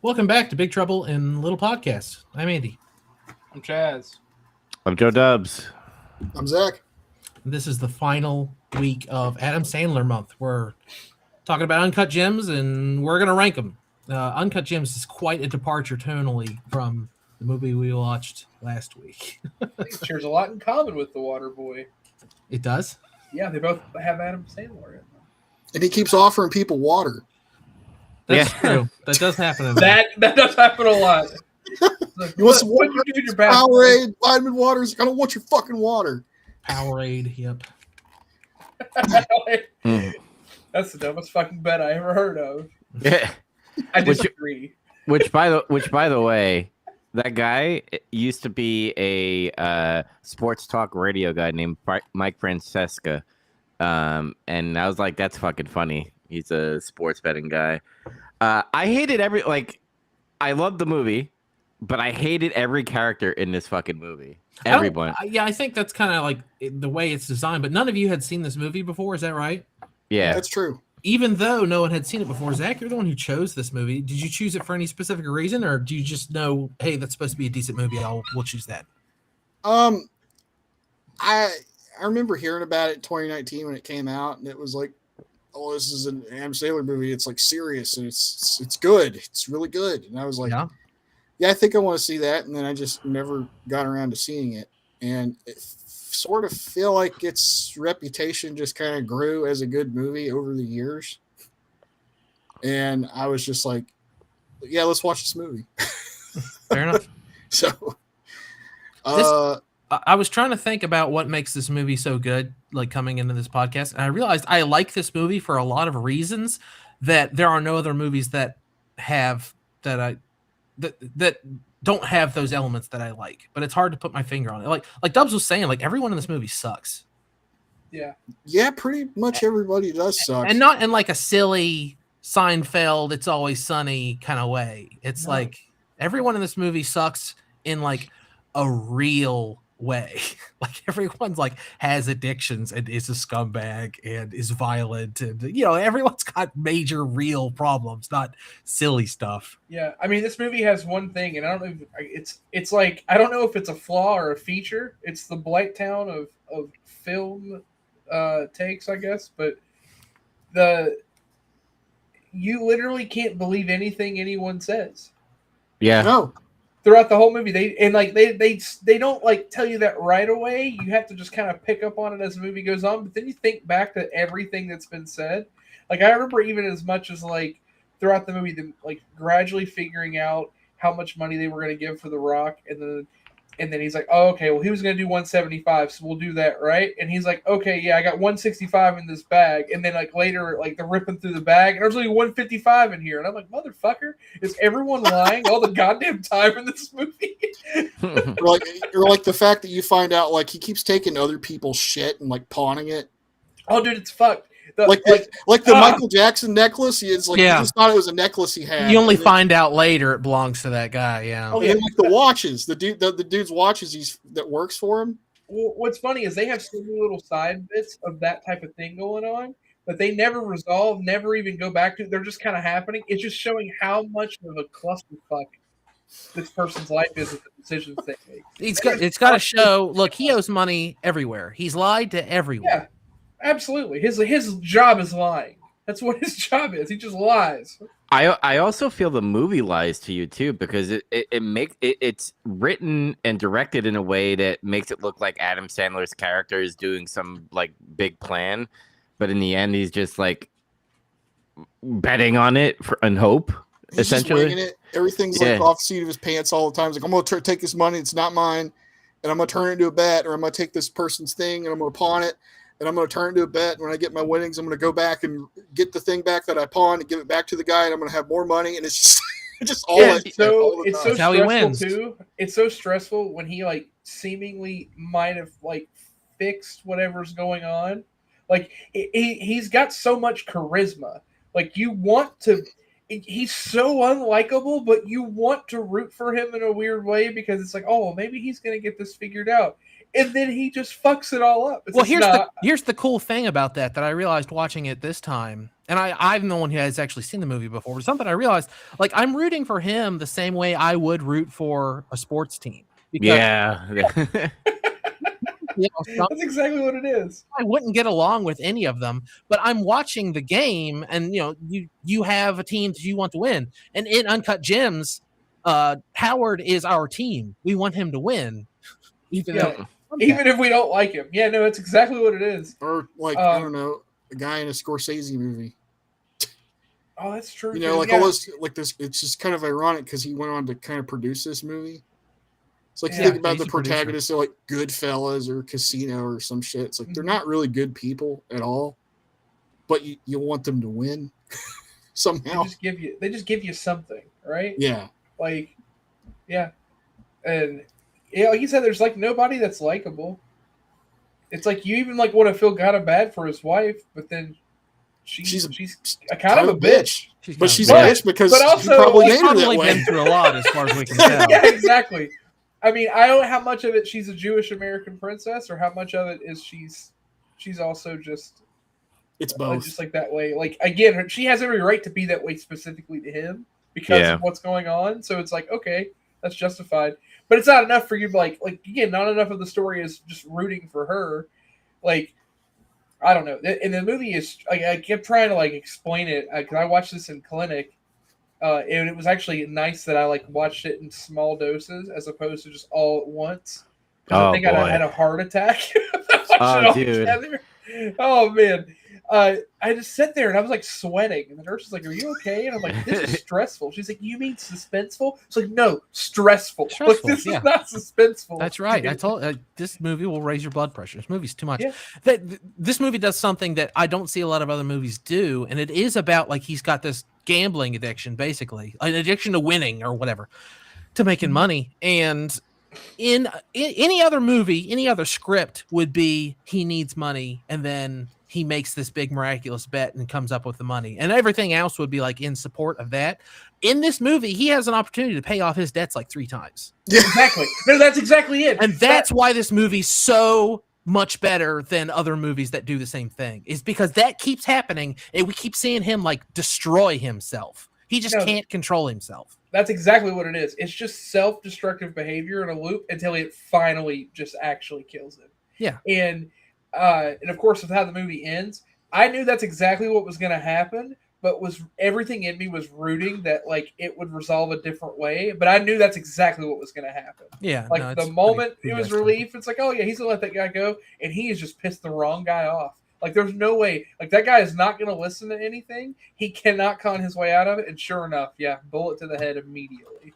Welcome back to Big Trouble in Little Podcasts. I'm Andy. I'm Chaz. I'm Joe Dubs. I'm Zach. This is the final week of Adam Sandler Month. We're talking about Uncut Gems, and we're going to rank them. Uncut Gems is quite a departure tonally from the movie we watched last week. It shares a lot in common with the Waterboy. It does? Yeah, they both have Adam Sandler in them. And he keeps offering people water. That's true. That does happen. That does happen a lot. Like, You want some water? What you do in your bathroom? Powerade, vitamin waters. I don't want your fucking water. Powerade, yep. That's the dumbest fucking bet I ever heard of. Yeah. I disagree. Which by the way, that guy used to be a sports talk radio guy named Mike Francesca. And I was like, that's fucking funny. He's a sports betting guy. I hated I loved the movie, but I hated every character in this fucking movie. Everyone. I think that's kind of like the way it's designed, but none of you had seen this movie before, is that right? Yeah. That's true. Even though no one had seen it before, Zach, you're the one who chose this movie. Did you choose it for any specific reason, or do you just know, hey, that's supposed to be a decent movie, we'll choose that? I remember hearing about it in 2019 when it came out, and it was like, oh, this is an Adam Sandler movie. It's like serious, and it's good. It's really good. And I was like, yeah, I think I want to see that. And then I just never got around to seeing it. And it sort of feel like its reputation just kind of grew as a good movie over the years. And I was just like, yeah, let's watch this movie. Fair enough. So, I was trying to think about what makes this movie so good, like coming into this podcast, and I realized I like this movie for a lot of reasons that there are no other movies that have that don't have those elements that I like. But it's hard to put my finger on it. Like Dubs was saying, like everyone in this movie sucks. Yeah, pretty much everybody does suck, and not in like a silly Seinfeld, It's Always Sunny kind of way. It's like everyone in this movie sucks in like a real way. Like everyone's like has addictions and is a scumbag and is violent, and everyone's got major real problems, not silly stuff. Yeah, I mean, this movie has one thing, and I don't know if it's like, I don't know if it's a flaw or a feature. It's the Blight Town of film takes, I guess, but you literally can't believe anything anyone says. Yeah. No. Throughout the whole movie, they don't like tell you that right away. You have to just kind of pick up on it as the movie goes on. But then you think back to everything that's been said. Like I remember even as much as like throughout the movie, them like gradually figuring out how much money they were going to give for The Rock, and then he's like, oh, okay, well, he was going to do 175, so we'll do that, right? And he's like, okay, yeah, I got 165 in this bag. And then, like, later, like, they're ripping through the bag, and there's only 155 in here. And I'm like, motherfucker, is everyone lying all the goddamn time in this movie? or like the fact that you find out, like, he keeps taking other people's shit and, like, pawning it. Oh, dude, it's fucked. Like the Michael Jackson necklace, it's like you just thought it was a necklace he had. You only find out later it belongs to that guy. Yeah. Oh, yeah, like the watches, the dude's watches that works for him. Well, what's funny is they have so many little side bits of that type of thing going on, but they never resolve, never even go back to. They're just kind of happening. It's just showing how much of a clusterfuck this person's life is with the decisions they make. It's got to show. Look, he owes money everywhere. He's lied to everyone. Yeah. Absolutely. His job is lying. That's what his job is. He just lies. I also feel the movie lies to you too, because it's written and directed in a way that makes it look like Adam Sandler's character is doing some like big plan, but in the end he's just like betting on it and hope. He's essentially, just winging it. Everything's like off the seat of his pants all the time. He's like, I'm going to take this money. It's not mine, and I'm going to turn it into a bet, or I'm going to take this person's thing and I'm going to pawn it. And I'm going to turn it into a bet. And when I get my winnings, I'm going to go back and get the thing back that I pawned and give it back to the guy. And I'm going to have more money. And it's just all that shit all the it's time. so how he stressful wins. too. It's so stressful when he like seemingly might have like fixed whatever's going on. Like he's got so much charisma. Like you want to. He's so unlikable, but you want to root for him in a weird way because it's like, oh, maybe he's going to get this figured out. and then he just fucks it all up. It's Well, just here's the cool thing about that I realized watching it this time, and I'm the one who has actually seen the movie before. But something I realized, like I'm rooting for him the same way I would root for a sports team. Yeah. That's exactly what it is. I wouldn't get along with any of them, but I'm watching the game, and you have a team that you want to win. And in Uncut Gems, Howard is our team. We want him to win, even if we don't like him. Yeah, no, it's exactly what it is. Or like I don't know, a guy in a Scorsese movie. Oh, that's true. All this, like this. It's just kind of ironic because he went on to kind of produce this movie. It's like you think about the protagonists of like Goodfellas or Casino or some shit. It's like they're not really good people at all, but you want them to win somehow. They just give you something, right? Yeah. Like, yeah, and like you said, there's like nobody that's likable. It's like you even like want to feel kind of bad for his wife, but then she's a kind of a bitch. She's a bitch because also, she probably made her that way. Been through a lot as far as we can tell. Yeah, exactly. I mean, I don't know how much of it she's a Jewish American princess, or how much of it is she's also just it's both, just like that way. Like again, she has every right to be that way specifically to him because of what's going on. So it's like, okay, that's justified, but it's not enough for you. Like again, not enough of the story is just rooting for her. Like I don't know, and the movie is. I kept trying to like explain it because I watched this in clinic. And it was actually nice that I like watched it in small doses as opposed to just all at once. I think I had a heart attack. Together. Oh man. I just sat there and I was like sweating, and the nurse was like, "Are you okay?" And I'm like, "This is stressful." She's like, "You mean suspenseful?" It's like, "No, stressful. Like, this is not suspenseful." That's right. I told this movie will raise your blood pressure. This movie's too much. Yeah. This movie does something that I don't see a lot of other movies do, and it is about like he's got this gambling addiction, basically an addiction to winning or whatever, to making money. And in any other movie, any other script would be he needs money, and then he makes this big miraculous bet and comes up with the money, and everything else would be like in support of that. In this movie, he has an opportunity to pay off his debts like 3 times. Yeah, exactly. No, that's exactly it. And that's why this movie's so much better than other movies that do the same thing, is because that keeps happening, and we keep seeing him like destroy himself. He just can't control himself. That's exactly what it is. It's just self-destructive behavior in a loop until it finally just actually kills him. Yeah. And of course, with how the movie ends, I knew that's exactly what was going to happen, but everything in me was rooting that like it would resolve a different way. But I knew that's exactly what was going to happen. Yeah, like the moment it was relief, it's like, oh yeah, he's gonna let that guy go, and he has just pissed the wrong guy off. Like there's no way, like that guy is not going to listen to anything. He cannot con his way out of it, and sure enough, yeah, bullet to the head immediately.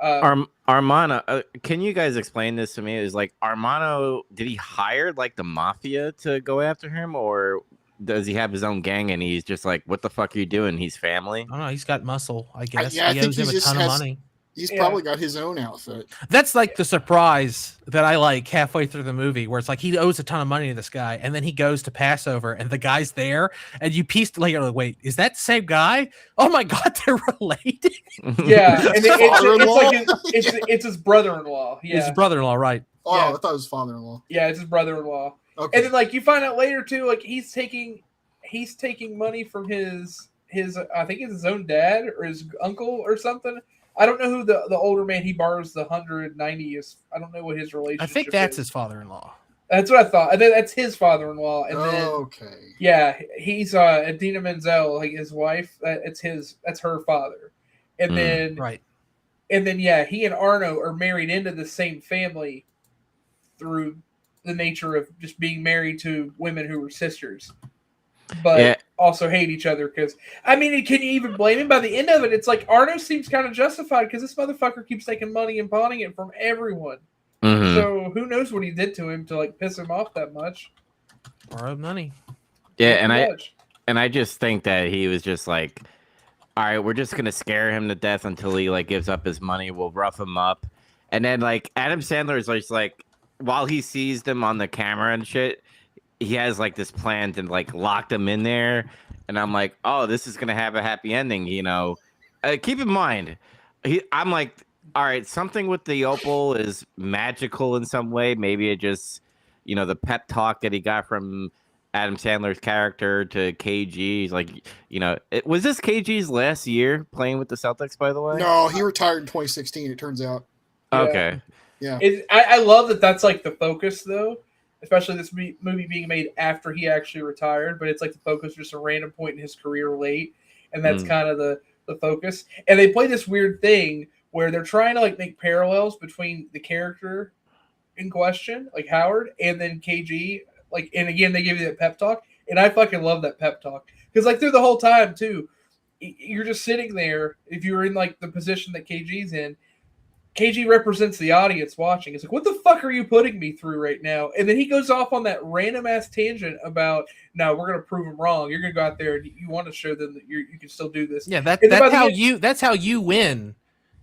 Armano, can you guys explain this to me? Is like Armano, did he hire like the mafia to go after him, or does he have his own gang and he's just like, what the fuck are you doing? He's family. I don't know. He's got muscle, I guess. I think owes him a ton of money. He's probably got his own outfit. That's like the surprise that I like halfway through the movie, where it's like he owes a ton of money to this guy, and then he goes to Passover, and the guy's there, and you pieced like, wait, is that the same guy? Oh my god, they're related. Yeah, and it's his brother-in-law. Yeah, his brother-in-law, right? Oh, yeah. I thought it was father-in-law. Yeah, it's his brother-in-law. Okay. And then like you find out later too, like he's taking money from his I think it's his own dad or his uncle or something. I don't know who the older man he borrows the 190 is. I don't know what his relationship is. I think that's his father-in-law. That's what I thought. And then that's his father-in-law. And then, okay. Yeah, he's Adina Menzel, like his wife. That's her father. And then right. And then yeah, he and Arno are married into the same family through the nature of just being married to women who were sisters. But also hate each other because, I mean, can you even blame him? By the end of it, it's like Arno seems kind of justified because this motherfucker keeps taking money and pawning it from everyone. Mm-hmm. So who knows what he did to him to like piss him off that much? Borrowed money. Yeah, and I just think that he was just like, all right, we're just gonna scare him to death until he like gives up his money. We'll rough him up, and then like Adam Sandler is just like, while he sees them on the camera and shit, he has like this plan to like lock them in there, and I'm like, oh, this is gonna have a happy ending, you know. Keep in mind, I'm like, all right, something with the opal is magical in some way. Maybe it just, the pep talk that he got from Adam Sandler's character to KG. He's like, was this KG's last year playing with the Celtics, by the way? No, he retired in 2016, it turns out. Yeah. Okay. Yeah. I love that that's like the focus, though, especially this movie being made after he actually retired, but it's like the focus, just a random point in his career late, and that's kind of the focus. And they play this weird thing where they're trying to like make parallels between the character in question, like Howard, and then KG. Like, and again, they give you that pep talk, and I fucking love that pep talk because like through the whole time too, you're just sitting there. If you're in like the position that KG's in, KG represents the audience watching. It's like, what the fuck are you putting me through right now? And then he goes off on that random ass tangent about, no, we're gonna prove him wrong. You're gonna go out there and you want to show them that you can still do this. Yeah, that's how you win.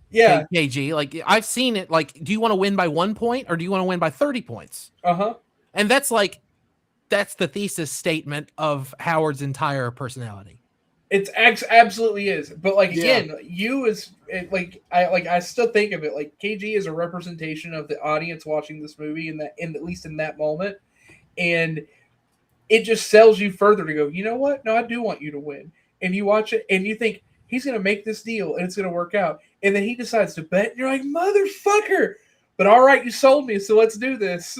Yeah, KG. Like I've seen it. Like, do you want to win by 1 point or do you want to win by 30 points? And that's the thesis statement of Howard's entire personality. It's absolutely is, but like again, I still think of it like KG is a representation of the audience watching this movie, at least in that moment, and it just sells you further to go. You know what? No, I do want you to win, and you watch it and you think he's going to make this deal and it's going to work out, and then he decides to bet, and you're like, motherfucker! But all right, you sold me, so let's do this.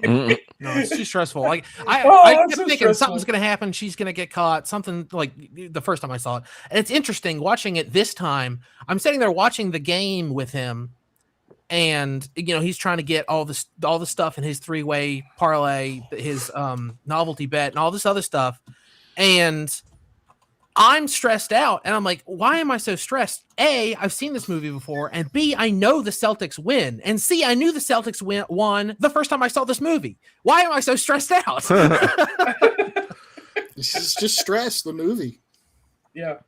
No, it's too stressful. Like I kept thinking stressful. Something's gonna happen. She's gonna get caught. Something like the first time I saw it, and it's interesting watching it this time. I'm sitting there watching the game with him, and he's trying to get all the stuff in his 3-way parlay, his novelty bet, and all this other stuff, and I'm stressed out, and I'm like, why am I so stressed? A, I've seen this movie before, and B, I know the Celtics win, and C, I knew the Celtics won the first time I saw this movie. Why am I so stressed out? This is just stress, the movie. Yeah,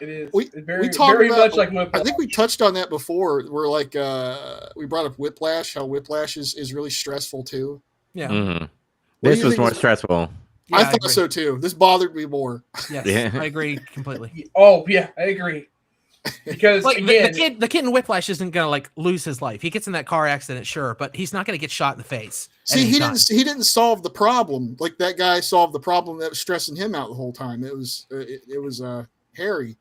it is. We talked very much like Whiplash. I think we touched on that before. We're like, we brought up Whiplash, how Whiplash is really stressful too. Yeah. Mm-hmm. This was more stressful. Yeah, I thought so too. This bothered me more. Yes, yeah. I agree completely. Oh yeah, I agree. Because like again, the kid in Whiplash isn't gonna like lose his life. He gets in that car accident, sure, but he's not gonna get shot in the face. See, he didn't solve the problem. Like that guy solved the problem that was stressing him out the whole time. It was Harry.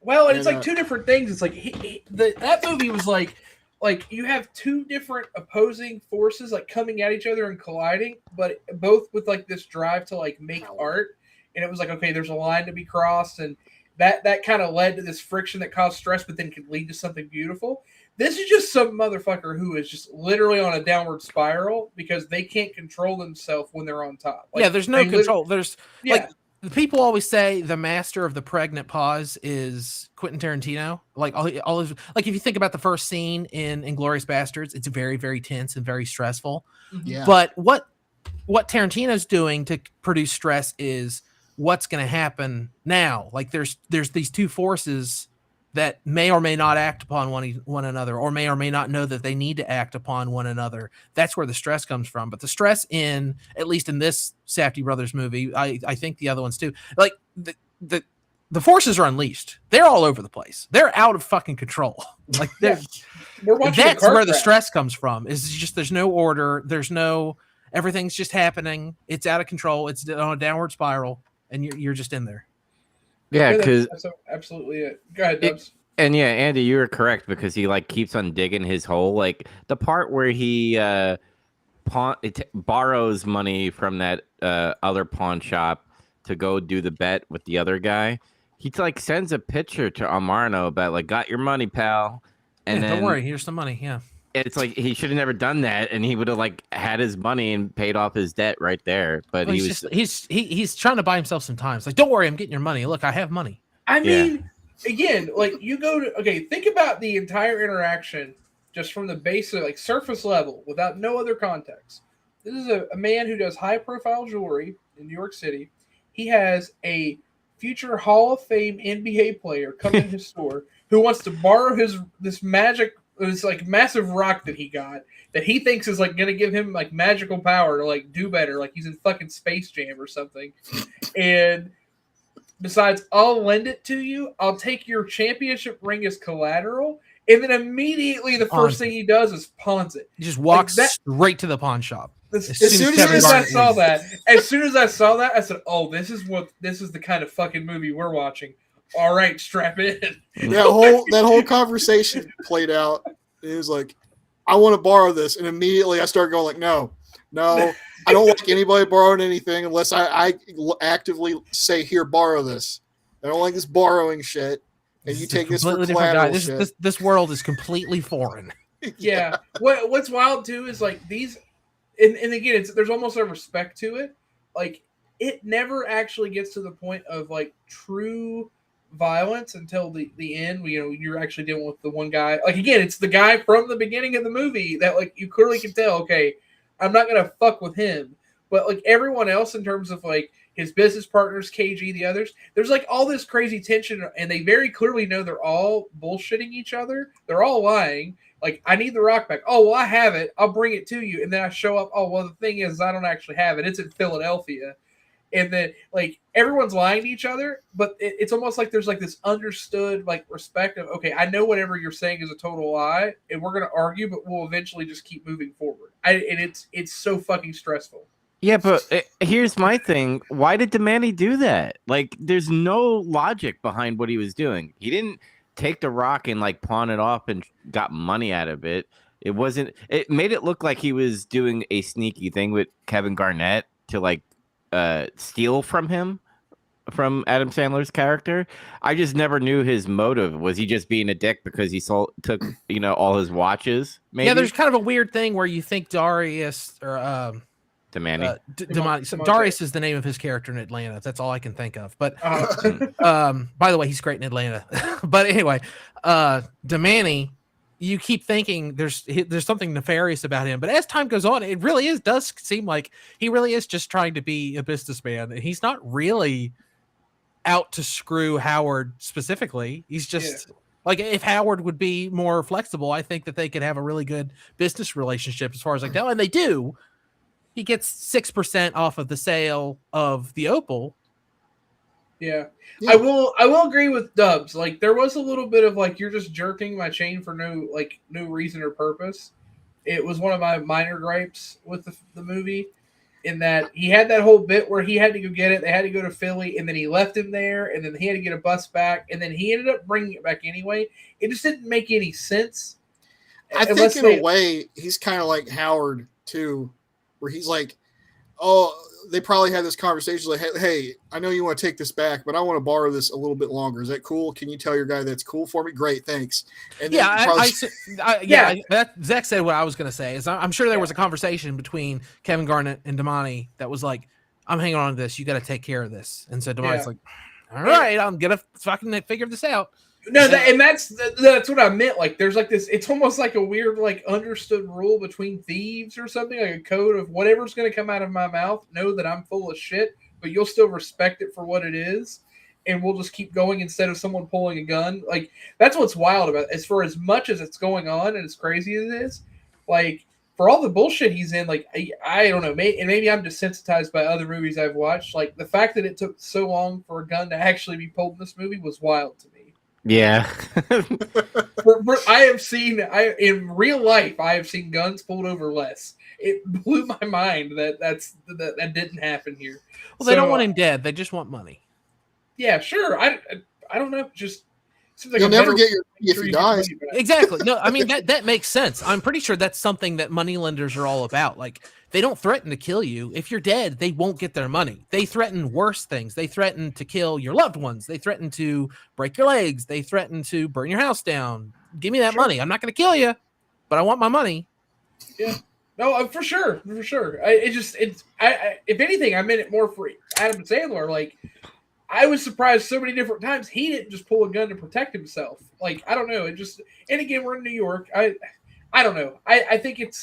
Well, and it's like two different things. It's like that movie was like you have two different opposing forces like coming at each other and colliding, but both with like this drive to like make art. And it was like, okay, there's a line to be crossed, and that kind of led to this friction that caused stress, but then could lead to something beautiful. This is just some motherfucker who is just literally on a downward spiral because they can't control themselves when they're on top. Like, yeah, there's no control. Like people always say the master of the pregnant pause is Quentin Tarantino. Like all his, like if you think about the first scene in Inglourious Bastards, it's very, very tense and very stressful. Yeah. But what Tarantino's doing to produce stress is what's going to happen now. Like there's these two forces that may or may not act upon one another, or may not know that they need to act upon one another. That's where the stress comes from. But the stress at least in this Safdie Brothers movie, I think the other ones too, like the forces are unleashed. They're all over the place. They're out of fucking control. Like we're watching that's where the stress comes from. Is just there's no order. Everything's just happening. It's out of control. It's on a downward spiral, and you're just in there. Yeah, because that's absolutely it. Go ahead, Dubs. And yeah, Andy, you were correct because he like keeps on digging his hole. Like the part where he borrows money from that other pawn shop to go do the bet with the other guy. He like sends a picture to Amarno about like, got your money, pal. And then, don't worry, here's some money. Yeah. It's like he should have never done that, and he would have like had his money and paid off his debt right there. But he's trying to buy himself some time. It's like, don't worry, I'm getting your money. Look, I have money. I mean, again, like you go to think about the entire interaction just from the base of like surface level without no other context. This is a man who does high profile jewelry in New York City. He has a future Hall of Fame NBA player come in his store who wants to borrow this like massive rock that he got that he thinks is like going to give him like magical power to like do better, like he's in fucking Space Jam or something. And besides, I'll lend it to you. I'll take your championship ring as collateral, and then immediately the first thing he does is pawns it. He just walks straight to the pawn shop. As soon as I saw that, I said, "Oh, this is the kind of fucking movie we're watching." All right, strap in. That whole conversation played out. It was like, I want to borrow this, and immediately I started going like, no, I don't like anybody borrowing anything unless I actively say, here, borrow this. I don't like this borrowing shit, and you take this for collateral shit. This world is completely foreign. Yeah. What's wild too is like these. And again, there's almost a respect to it. Like, it never actually gets to the point of like true violence until the end. You're actually dealing with the one guy. Like, again, it's the guy from the beginning of the movie that like you clearly can tell. Okay, I'm not gonna fuck with him. But like everyone else, in terms of like his business partners, KG, the others, there's like all this crazy tension, and they very clearly know they're all bullshitting each other. They're all lying. Like, I need the rock back. Oh, well, I have it. I'll bring it to you. And then I show up. Oh, well, the thing is, I don't actually have it. It's in Philadelphia. And then, like, everyone's lying to each other, but it's almost like there's, like, this understood, like, respect of, okay, I know whatever you're saying is a total lie, and we're going to argue, but we'll eventually just keep moving forward. And it's so fucking stressful. Yeah, but here's my thing. Why did DeManny do that? Like, there's no logic behind what he was doing. He didn't take the rock and like pawn it off and got money out of it. It made it look like he was doing a sneaky thing with Kevin Garnett to like steal from him, from Adam Sandler's character. I just never knew his motive. Was he just being a dick because he took all his watches? Maybe? Yeah, there's kind of a weird thing where you think Darius or DeManny. DeManny. So Darius is the name of his character in Atlanta. That's all I can think of. But by the way, he's great in Atlanta. But anyway, DeManny, you keep thinking there's something nefarious about him. But as time goes on, it really does seem like he really is just trying to be a businessman. And he's not really out to screw Howard specifically. He's just like, if Howard would be more flexible, I think that they could have a really good business relationship as far as I tell. And they do. He gets 6% off of the sale of the Opal. Yeah. I will agree with Dubs. Like, there was a little bit of like, you're just jerking my chain for no reason or purpose. It was one of my minor gripes with the movie, in that he had that whole bit where he had to go get it. They had to go to Philly, and then he left him there, and then he had to get a bus back, and then he ended up bringing it back anyway. It just didn't make any sense. I think in a way, he's kind of like Howard too, where he's like, oh, they probably had this conversation like, hey, I know you want to take this back, but I want to borrow this a little bit longer. Is that cool? Can you tell your guy that's cool for me? Great, thanks. And Zach said what I was going to say. Is I'm sure there was a conversation between Kevin Garnett and DeManny that was like, I'm hanging on to this. You got to take care of this. And so DeManny's like, all right, I'm going to fucking figure this out. No, that's what I meant. Like, there's like this. It's almost like a weird, like, understood rule between thieves or something, like a code of whatever's going to come out of my mouth. Know that I'm full of shit, but you'll still respect it for what it is, and we'll just keep going instead of someone pulling a gun. Like, that's what's wild about it. As for as much as it's going on and as crazy as it is, like, for all the bullshit he's in, like, I don't know, maybe I'm desensitized by other movies I've watched. Like, the fact that it took so long for a gun to actually be pulled in this movie was wild to me. Yeah. In real life, I have seen guns pulled over less. It blew my mind that didn't happen here. Well, they don't want him dead. They just want money. Yeah, sure. I don't know. Just seems like you'll never get your money if he dies. Exactly. No, I mean that makes sense. I'm pretty sure that's something that moneylenders are all about. Like, they don't threaten to kill you. If you're dead, they won't get their money. They threaten worse things. They threaten to kill your loved ones. They threaten to break your legs. They threaten to burn your house down. Give me that money. I'm not going to kill you, but I want my money. Yeah. No, for sure. If anything, I meant it more for Adam Sandler. Like, I was surprised so many different times he didn't just pull a gun to protect himself. Like, I don't know. And again, we're in New York. I don't know. I think it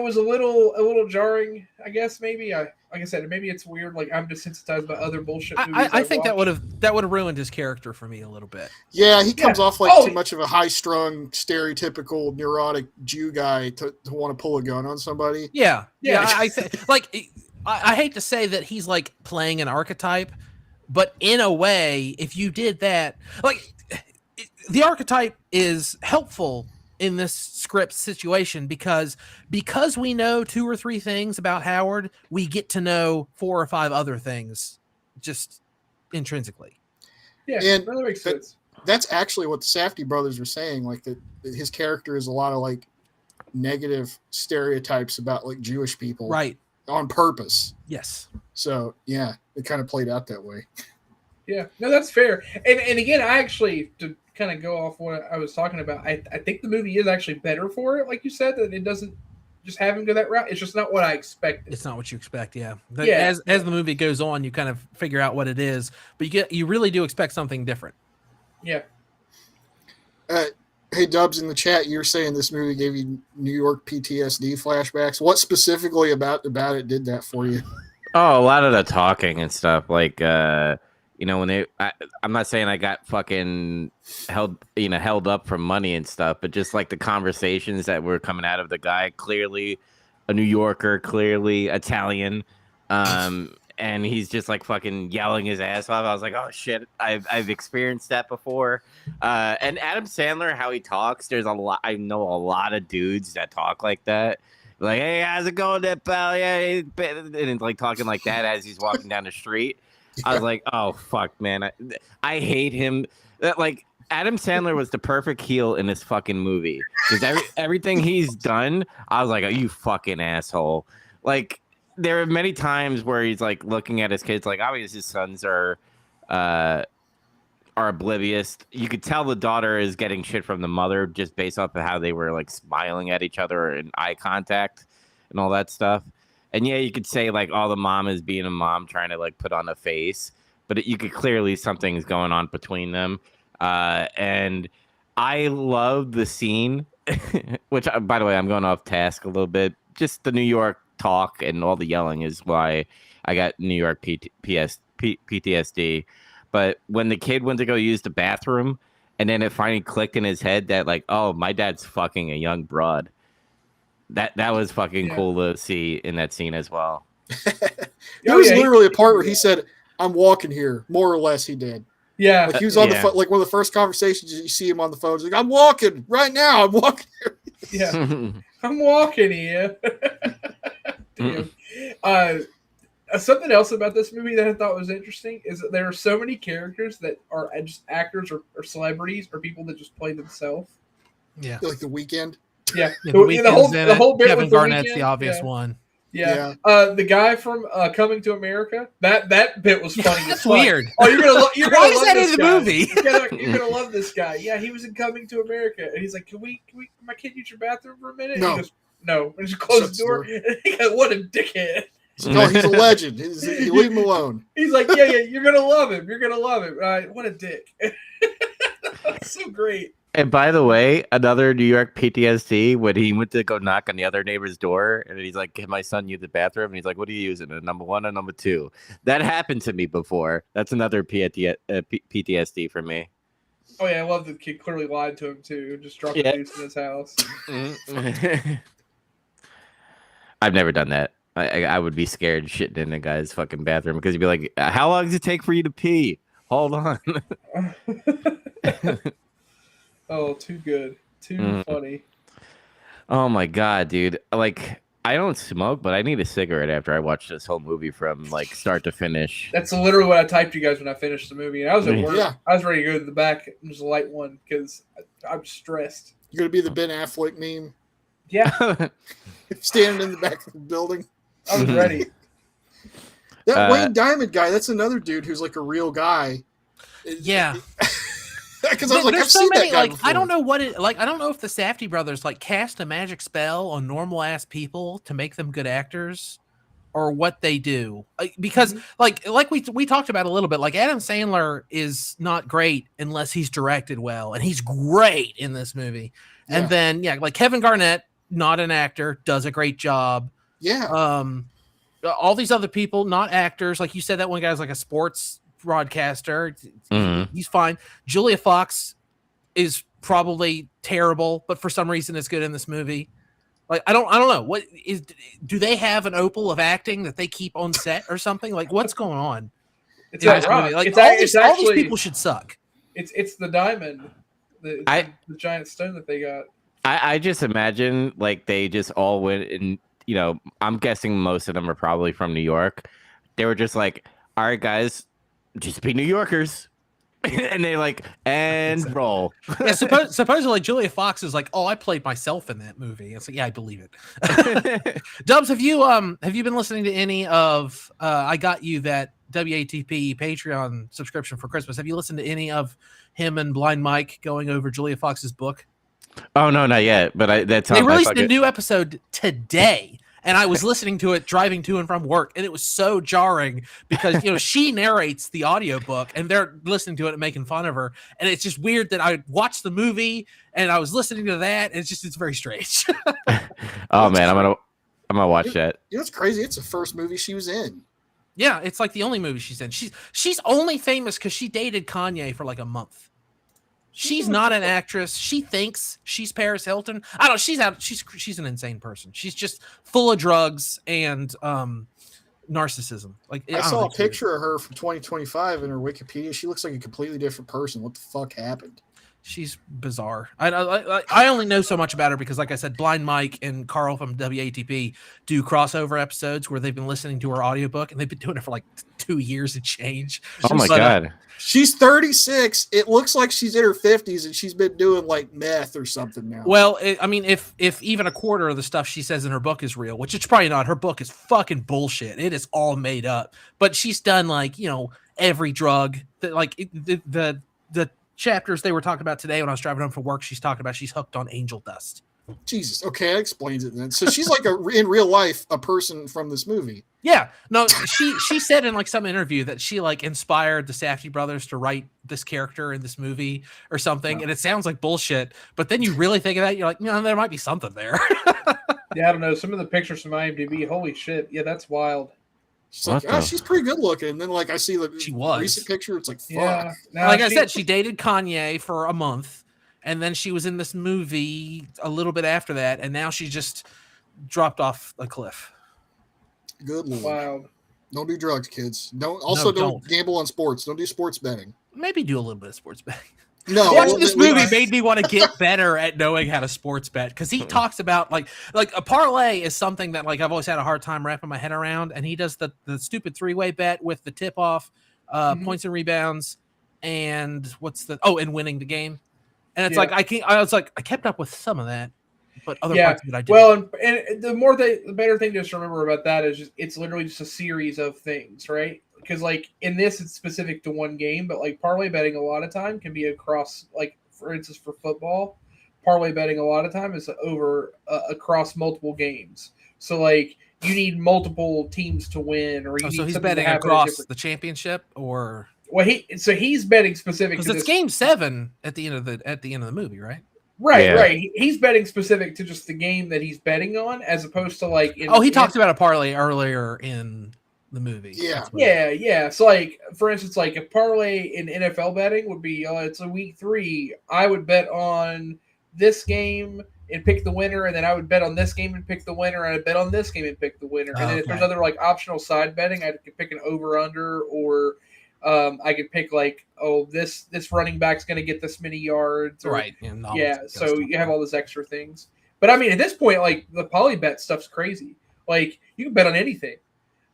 was a little jarring, I guess. Maybe like I said, maybe it's weird. Like, I'm desensitized by other bullshit movies. I think that would have ruined his character for me a little bit. Yeah, he comes off like too much of a high-strung, stereotypical, neurotic Jew guy to want to pull a gun on somebody. Yeah. I think like. I hate to say that he's like playing an archetype, but in a way, if you did that, like, the archetype is helpful in this script situation because we know 2 or 3 things about Howard, we get to know 4 or 5 other things just intrinsically. Yeah, and that makes sense. That's actually what the Safdie brothers were saying. Like that his character is a lot of like negative stereotypes about like Jewish people, right? On purpose. Yes. So yeah, it kind of played out that way. Yeah, no, that's fair. And again, I actually, to kind of go off what I was talking about, I think the movie is actually better for it, like you said, that it doesn't just have him go that route. It's just not what I expected. It's not what you expect, yeah. As the movie goes on, you kind of figure out what it is, but you really do expect something different. Yeah. Hey, Dubs, in the chat, you're saying this movie gave you New York PTSD flashbacks. What specifically about it did that for you? Oh, a lot of the talking and stuff. Like, when I'm not saying I got fucking held up for money and stuff, but just like the conversations that were coming out of the guy, clearly a New Yorker, clearly Italian, and he's just like fucking yelling his ass off. I was like, oh shit, I've experienced that before. And Adam Sandler, how he talks, I know a lot of dudes that talk like that. Like, hey, how's it going, that pal? Yeah, and like talking like that as he's walking down the street. I was like, oh fuck, man, I hate him. Like, Adam Sandler was the perfect heel in this fucking movie because everything he's done, I was like, oh, you fucking asshole. Like, there are many times where he's like looking at his kids, like obviously his sons are oblivious. You could tell the daughter is getting shit from the mother just based off of how they were like smiling at each other and eye contact and all that stuff. And yeah, you could say like, oh, the mom is being a mom trying to like put on a face, but you could clearly something's going on between them. And I love the scene, which by the way, I'm going off task a little bit. Just the New York talk and all the yelling is why I got New York PTSD. But when the kid went to go use the bathroom and then it finally clicked in his head that like, oh, my dad's fucking a young broad. That was fucking cool to see in that scene as well. There was literally a part where he said, I'm walking here. More or less he did. Yeah. Like he was on the phone, like one of the first conversations you see him on the phone. He's like, I'm walking right now. I'm walking here. Yeah. I'm walking here. Damn. Something else about this movie that I thought was interesting is that there are so many characters that are just actors or celebrities or people that just play themselves. Yeah. Like The Weeknd. Yeah. The whole bit Kevin with Garnett's the the obvious one. Yeah. The guy from Coming to America, that bit was funny. That's weird. Oh, you're gonna love Why is that this in the guy. movie? You're gonna love this guy. Yeah, he was in Coming to America, and he's like, "Can we? My kid use your bathroom for a minute?" No. And he goes, "No." And just close the door. He goes, what a dickhead. No, he's a legend. You leave him alone. He's like, yeah, you're gonna love him. You're gonna love him. What a dick. That's so great. And by the way, another New York PTSD, when he went to go knock on the other neighbor's door, and he's like, "Can my son use the bathroom?" And he's like, "What are you using? A number 1 or number 2?" That happened to me before. That's another PTSD for me. Oh yeah, I love the kid clearly lied to him too. Just dropped the news in his house. I've never done that. I would be scared shitting in a guy's fucking bathroom because he'd be like, "How long does it take for you to pee? Hold on." Oh, too good. Too funny. Oh my god, dude. Like, I don't smoke, but I need a cigarette after I watch this whole movie from like start to finish. That's literally what I typed you guys when I finished the movie. And I was at work. Yeah. I was ready to go to the back and just light one because I'm stressed. You're gonna be the Ben Affleck meme. Yeah. Standing in the back of the building. I was ready. That Wayne Diamond guy, that's another dude who's like a real guy. Yeah. Because I was like, I've so seen many, that guy like, before. I don't know what it like. I don't know if the Safdie brothers like cast a magic spell on normal ass people to make them good actors, or what they do. Because like we talked about a little bit. Like Adam Sandler is not great unless he's directed well, and he's great in this movie. Yeah. And then like Kevin Garnett, not an actor, does a great job. Yeah. All these other people, not actors. Like you said, that one guy's like a sports broadcaster. He's fine. Julia Fox is probably terrible, but for some reason is good in this movie. Like I don't know. Do they have an opal of acting that they keep on set or something? Like what's going on? It's that rock. Like It's all these actually people should suck. It's the diamond. the giant stone that they got. I just imagine like they just all went and I'm guessing most of them are probably from New York. They were just like, all right, guys, just be New Yorkers. And they roll. Yeah, supposedly Julia Fox is like, oh, I played myself in that movie. It's like, yeah, I believe it. Dubs, have you been listening to any of I got you that WATP Patreon subscription for Christmas? Have you listened to any of him and Blind Mike going over Julia Fox's book? Oh no, not yet. But they released a new episode today. And I was listening to it driving to and from work, and it was so jarring because she narrates the audiobook and they're listening to it and making fun of her. And it's just weird that I watched the movie and I was listening to that. And it's very strange. Oh man, I'm gonna watch that. You know what's crazy? It's the first movie she was in. Yeah, it's like the only movie she's in. She's only famous because she dated Kanye for like a month. She's not an actress. She thinks she's Paris Hilton. I don't know. She's an insane person. She's just full of drugs and narcissism. Like I saw a picture of her from 2025 in her Wikipedia. She looks like a completely different person. What the fuck happened? She's bizarre. I only know so much about her because, like I said, Blind Mike and Carl from WATP do crossover episodes where they've been listening to her audiobook, and they've been doing it for like 2 years and change. Oh my God. She's 36. It looks like she's in her 50s, and she's been doing like meth or something now. Well, if even a quarter of the stuff she says in her book is real, which it's probably not, her book is fucking bullshit. It is all made up. But she's done every drug that the chapters they were talking about today when I was driving home from work. She's talking about she's hooked on angel dust. Jesus. Okay, that explains it then. So she's like in real life a person from this movie. Yeah. No, she said in some interview that she inspired the Safdie Brothers to write this character in this movie or something. And it sounds like bullshit, but then you really think of that, you're like, there might be something there. Yeah, I don't know. Some of the pictures from IMDb, holy shit. Yeah, that's wild. She's like, she's pretty good looking. And then I see the recent picture. It's like, fuck. Yeah. I said, she dated Kanye for a month. And then she was in this movie a little bit after that, and now she just dropped off a cliff. Good Lord. Wow. Don't do drugs, kids. Don't gamble on sports. Don't do sports betting. Maybe do a little bit of sports betting. No. Watching this movie made me want to get better at knowing how to sports bet, because he talks about like a parlay is something that I've always had a hard time wrapping my head around, and he does the stupid 3-way bet with the tip off, points and rebounds, and and winning the game. And it's I kept up with some of that, but other parts of it I didn't. Well, and the better thing to just remember about that is it's literally just a series of things, right? Because in this, it's specific to one game, but parlay betting a lot of time can be across, for instance, for football, parlay betting a lot of time is over across multiple games. So you need multiple teams to win, or so he's betting across the championship, or. Well, he's betting specific because it's Game 7 at the end of the movie, right? Right. He's betting specific to just the game that he's betting on, as opposed to he talked about a parlay earlier in the movie. Yeah. So for instance, a parlay in NFL betting would be it's a week 3. I would bet on this game and pick the winner, and then I would bet on this game and pick the winner, and I'd bet on this game and pick the winner. And then if there's other optional side betting, I could pick an over under, or I could pick this running back's going to get this many yards. Or, right. So you have all those extra things. But I mean, at this point, the poly bet stuff's crazy. You can bet on anything.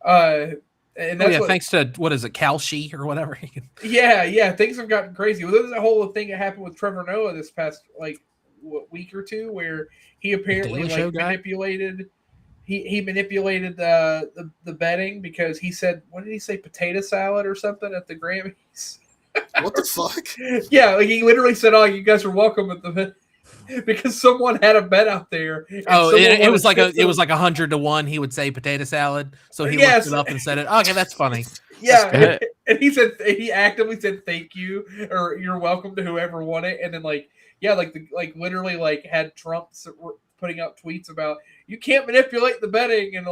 And that's thanks to, what is it, Kalshi or whatever. Yeah. Things have gotten crazy. Well, there's a whole thing that happened with Trevor Noah this past week or two, where he apparently manipulated. He manipulated the betting because he said, what did he say, potato salad or something at the Grammys? What the fuck? Yeah, he literally said, "Oh, you guys are welcome at the," because someone had a bet out there. It was like 100 to 1. He would say potato salad, so he looked it up and said it. Okay, that's funny. Yeah, and he actively said thank you or you're welcome to whoever won it, and then literally had Trump putting out tweets about you can't manipulate the betting, and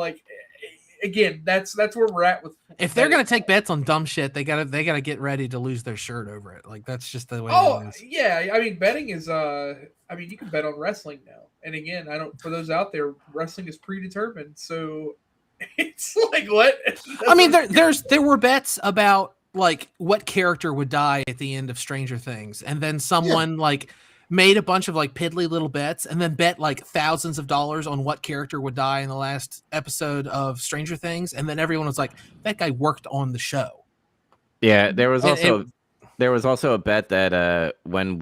again, that's where we're at with. If they're gonna take bets on dumb shit, they gotta get ready to lose their shirt over it. That's just the way. It is. Yeah. I mean, betting is. You can bet on wrestling now, and again, for those out there, wrestling is predetermined. So it's what? I mean, there were bets about like what character would die at the end of Stranger Things, and then someone like made a bunch of like piddly little bets and then bet like thousands of dollars on what character would die in the last episode of Stranger Things, and then everyone was like, that guy worked on the show. Yeah, there was also a bet that when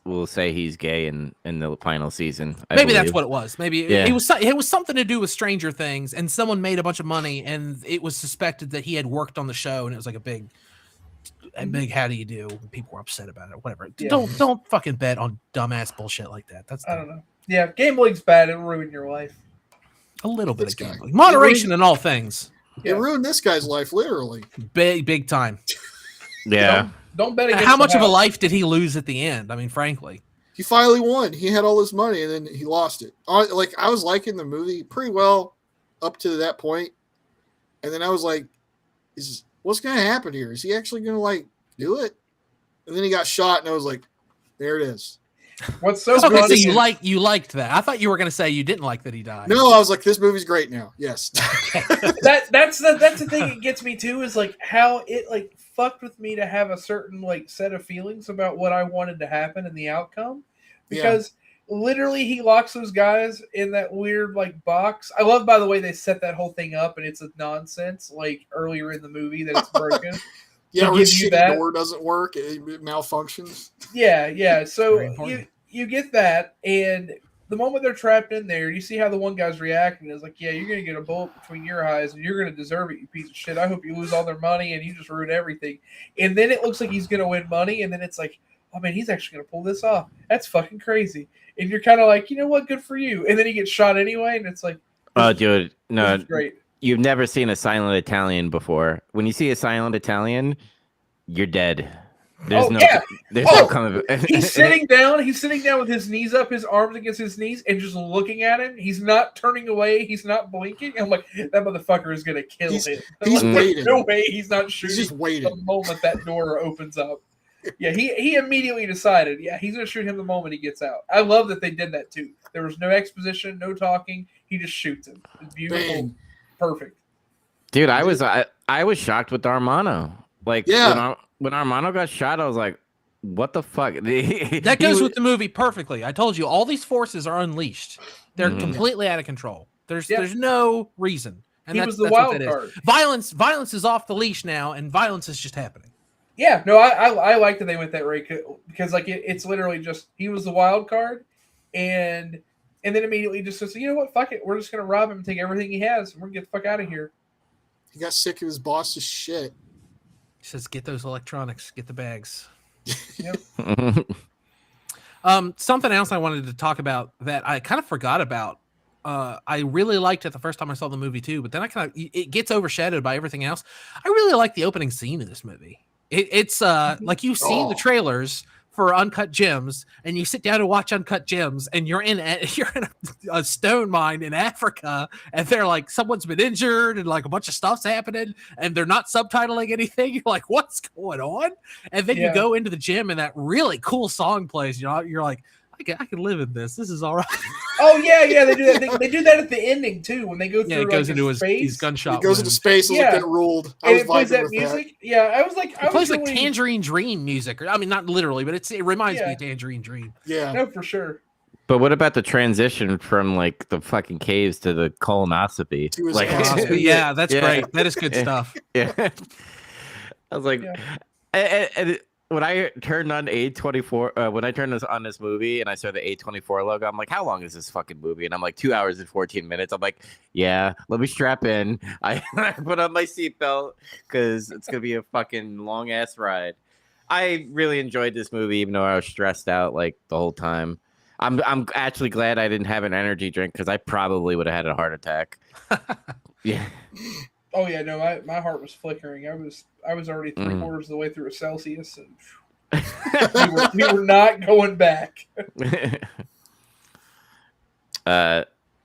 Will say he's gay in the final season. Maybe that's what it was. Maybe it was something to do with Stranger Things, and someone made a bunch of money, and it was suspected that he had worked on the show, and it was like a big how do you do? People were upset about it, whatever. Yeah. Don't fucking bet on dumbass bullshit like that. That's I don't know. Yeah, gambling's bad. It'll ruin your life. A little bit of gambling, moderation in all things. It ruined this guy's life, literally. Big time. Yeah. Don't bet against how much of a life did he lose at the end? I mean, frankly. He finally won. He had all this money, and then he lost it. I was liking the movie pretty well up to that point, and then I was like, what's going to happen here? Is he actually going to, like, do it? And then he got shot, and I was like, there it is. What's so funny? So you liked that. I thought you were going to say you didn't like that he died. No, I was like, this movie's great now. Yes. That's the thing that gets me too, is like how it like fucked with me to have a certain like set of feelings about what I wanted to happen in the outcome, because literally he locks those guys in that weird like box. I love, by the way, they set that whole thing up and it's a nonsense like earlier in the movie that it's broken. Yeah, or the door doesn't work, it malfunctions. Yeah. So you get that, and the moment they're trapped in there, you see how the one guy's reacting. Is like, yeah, you're gonna get a bullet between your eyes, and you're gonna deserve it, you piece of shit. I hope you lose all their money and you just ruin everything. And then it looks like he's gonna win money, and then it's like, oh man, he's actually gonna pull this off. That's fucking crazy. And you're kind of like, you know what, good for you. And then he gets shot anyway, and it's like, oh, dude, no, great. You've never seen a silent Italian before. When you see a silent Italian, you're dead. There's no coming. He's sitting down. He's sitting down with his knees up, his arms against his knees, and just looking at him. He's not turning away. He's not blinking. I'm like, that motherfucker is gonna kill him. He's waiting. No way, he's not shooting. He's just waiting. The moment that door opens up. Yeah, he immediately decided. Yeah, he's gonna shoot him the moment he gets out. I love that they did that too. There was no exposition, no talking. He just shoots him. It's beautiful, Bang. Perfect. Dude, I was shocked with Armano. Like, when Armando got shot, I was like, what the fuck? That goes with the movie perfectly. I told you, all these forces are unleashed. They're completely out of control. There's no reason. And he was the wild card. Violence is off the leash now, and violence is just happening. Yeah, no, I like that they went that way, because like it's literally just he was the wild card, and then immediately just says, you know what, fuck it, we're just gonna rob him and take everything he has, and we're gonna get the fuck out of here. He got sick of his boss's shit. He says, get those electronics, get the bags. Yep. Something else I wanted to talk about that I kind of forgot about. I really liked it the first time I saw the movie too, but then it gets overshadowed by everything else. I really like the opening scene of this movie. It's like you've seen the trailers for Uncut Gems, and you sit down to watch Uncut Gems, and you're in a stone mine in Africa, and they're like, someone's been injured, and like a bunch of stuff's happening, and they're not subtitling anything. You're like, what's going on? And then you go into the gym, and that really cool song plays. You're like, I can live in this. This is all right. Oh yeah, they do that. They do that at the ending too, when they go through. Yeah, it goes into his gunshot. He goes into space and get ruled. And it plays that music. That. Yeah, I was like, it plays like Tangerine Dream music. I mean, not literally, but it reminds me of Tangerine Dream. Yeah, no, for sure. But what about the transition from like the fucking caves to the colonoscopy? Yeah, that's great. That is good stuff. Yeah, I was like, and when I turned on A24, when I turned on this movie and I saw the A24 logo, I'm like, how long is this fucking movie? And I'm like, 2 hours and 14 minutes. I'm like, yeah, let me strap in. I put on my seatbelt because it's going to be a fucking long ass ride. I really enjoyed this movie, even though I was stressed out like the whole time. I'm actually glad I didn't have an energy drink, because I probably would have had a heart attack. Yeah. Oh yeah, no, my heart was flickering. I was already 3/4 of the way through a Celsius, and we were not going back.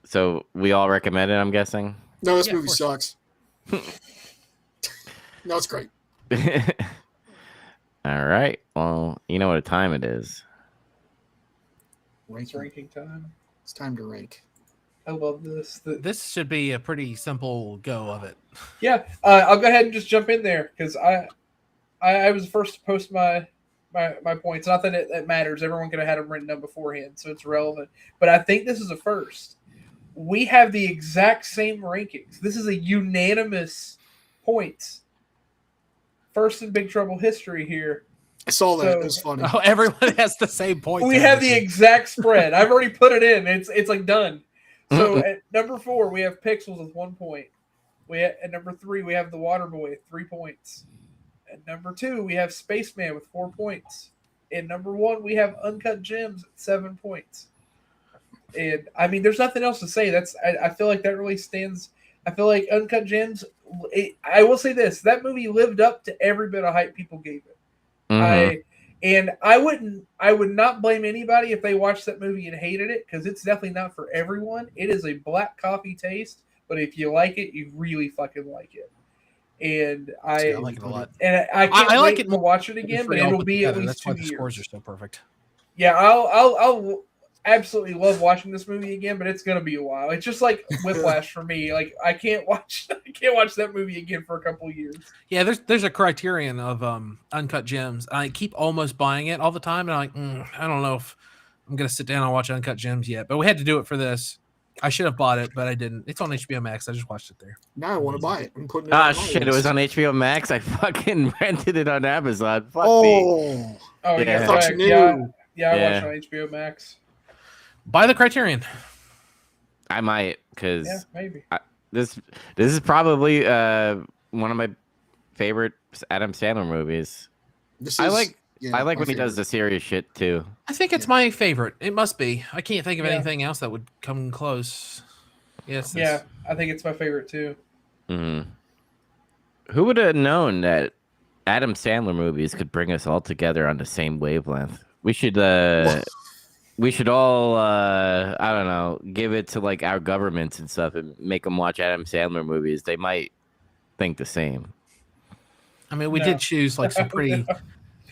So we all recommend it, I'm guessing. No, this movie sucks. No, it's great. All right. Well, you know what time it is. It's ranking time. It's time to rank. I love this. This should be a pretty simple go of it. Yeah, I'll go ahead and just jump in there, because I was the first to post my points. Not that it matters. Everyone could have had them written down beforehand, so it's relevant. But I think this is a first. We have the exact same rankings. This is a unanimous points. First in Big Trouble history here. I saw that. It was funny. Oh, everyone has the same point. We have the exact spread. I've already put it in. It's like done. So at number 4, we have Pixels with 1 point. At number 3, we have the Waterboy at 3 points. At number 2, we have Spaceman with 4 points. And number 1, we have Uncut Gems at 7 points. And I mean, there's nothing else to say. I feel like that really stands. I feel like Uncut Gems. I will say this: that movie lived up to every bit of hype people gave it. I would not blame anybody if they watched that movie and hated it, because it's definitely not for everyone. It is a black coffee taste, but if you like it, you really fucking like it. And I like it a lot. And I can't I wait like it to watch it again, but it'll be at least That's 2 why the years. scores are so perfect. Yeah, I'll absolutely love watching this movie again, but it's gonna be a while. It's just like Whiplash for me. Like I can't watch that movie again for a couple of years. Yeah, there's a criterion of Uncut Gems. I keep almost buying it all the time, and I'm like, I don't know if I'm gonna sit down and watch Uncut Gems yet. But we had to do it for this. I should have bought it, but I didn't. It's on HBO Max. I just watched it there. Now I want to buy it. I'm putting it. Oh shit! It was on HBO Max. I fucking rented it on Amazon. Fuck me. Oh Yeah. yeah, I thought you knew. I Yeah. watched it on HBO Max. Buy the criterion. I might, because Maybe. this is probably one of my favorite Adam Sandler movies. I like when he does the serious shit too. I think it's my favorite. It must be. I can't think of anything else that would come close. Yes. Yeah, I think it's my favorite too. Mm-hmm. Who would have known that Adam Sandler movies could bring us all together on the same wavelength? We should all I don't know, give it to like our governments and stuff and make them watch Adam Sandler movies. They might think the same. I mean, we did choose like some pretty.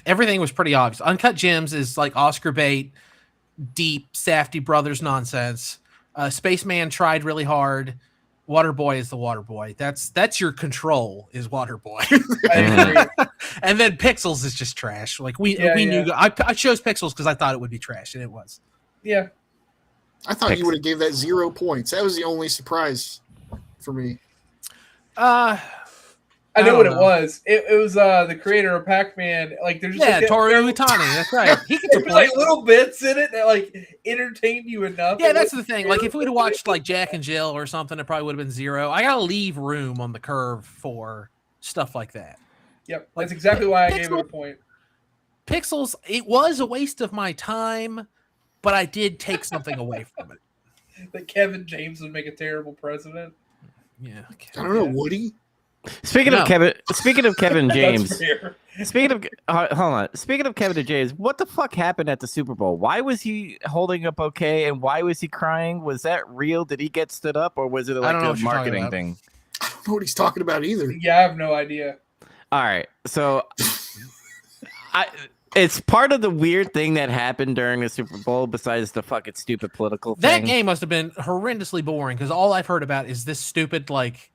Everything was pretty obvious. Uncut Gems is like Oscar bait, deep Safdie Brothers nonsense. Spaceman tried really hard. Waterboy is the Waterboy. That's your control is Waterboy. I agree. And then Pixels is just trash. Like we knew. I chose Pixels because I thought it would be trash, and it was. Yeah. I thought you would have gave that 0 points. That was the only surprise for me. I know what it was. It was the creator of Pac-Man. Like there's just Toru Utani. That's right. He gets a there's point. like little bits in it that like entertained you enough. Yeah, that's the thing. Like if we'd have watched like Jack and Jill or something, it probably would have been 0. I gotta leave room on the curve for stuff like that. Yep, that's exactly why I gave it a point. Pixels, it was a waste of my time, but I did take something away from it. That Kevin James would make a terrible president. Yeah, I don't know, Woody. Speaking of Kevin James, That's speaking of Kevin James, what the fuck happened at the Super Bowl? Why was he holding up okay, and why was he crying? Was that real? Did he get stood up, or was it like a marketing thing? I don't know what he's talking about either. Yeah, I have no idea. All right, so it's part of the weird thing that happened during the Super Bowl, besides the fucking stupid political thing. That game must have been horrendously boring because all I've heard about is this stupid like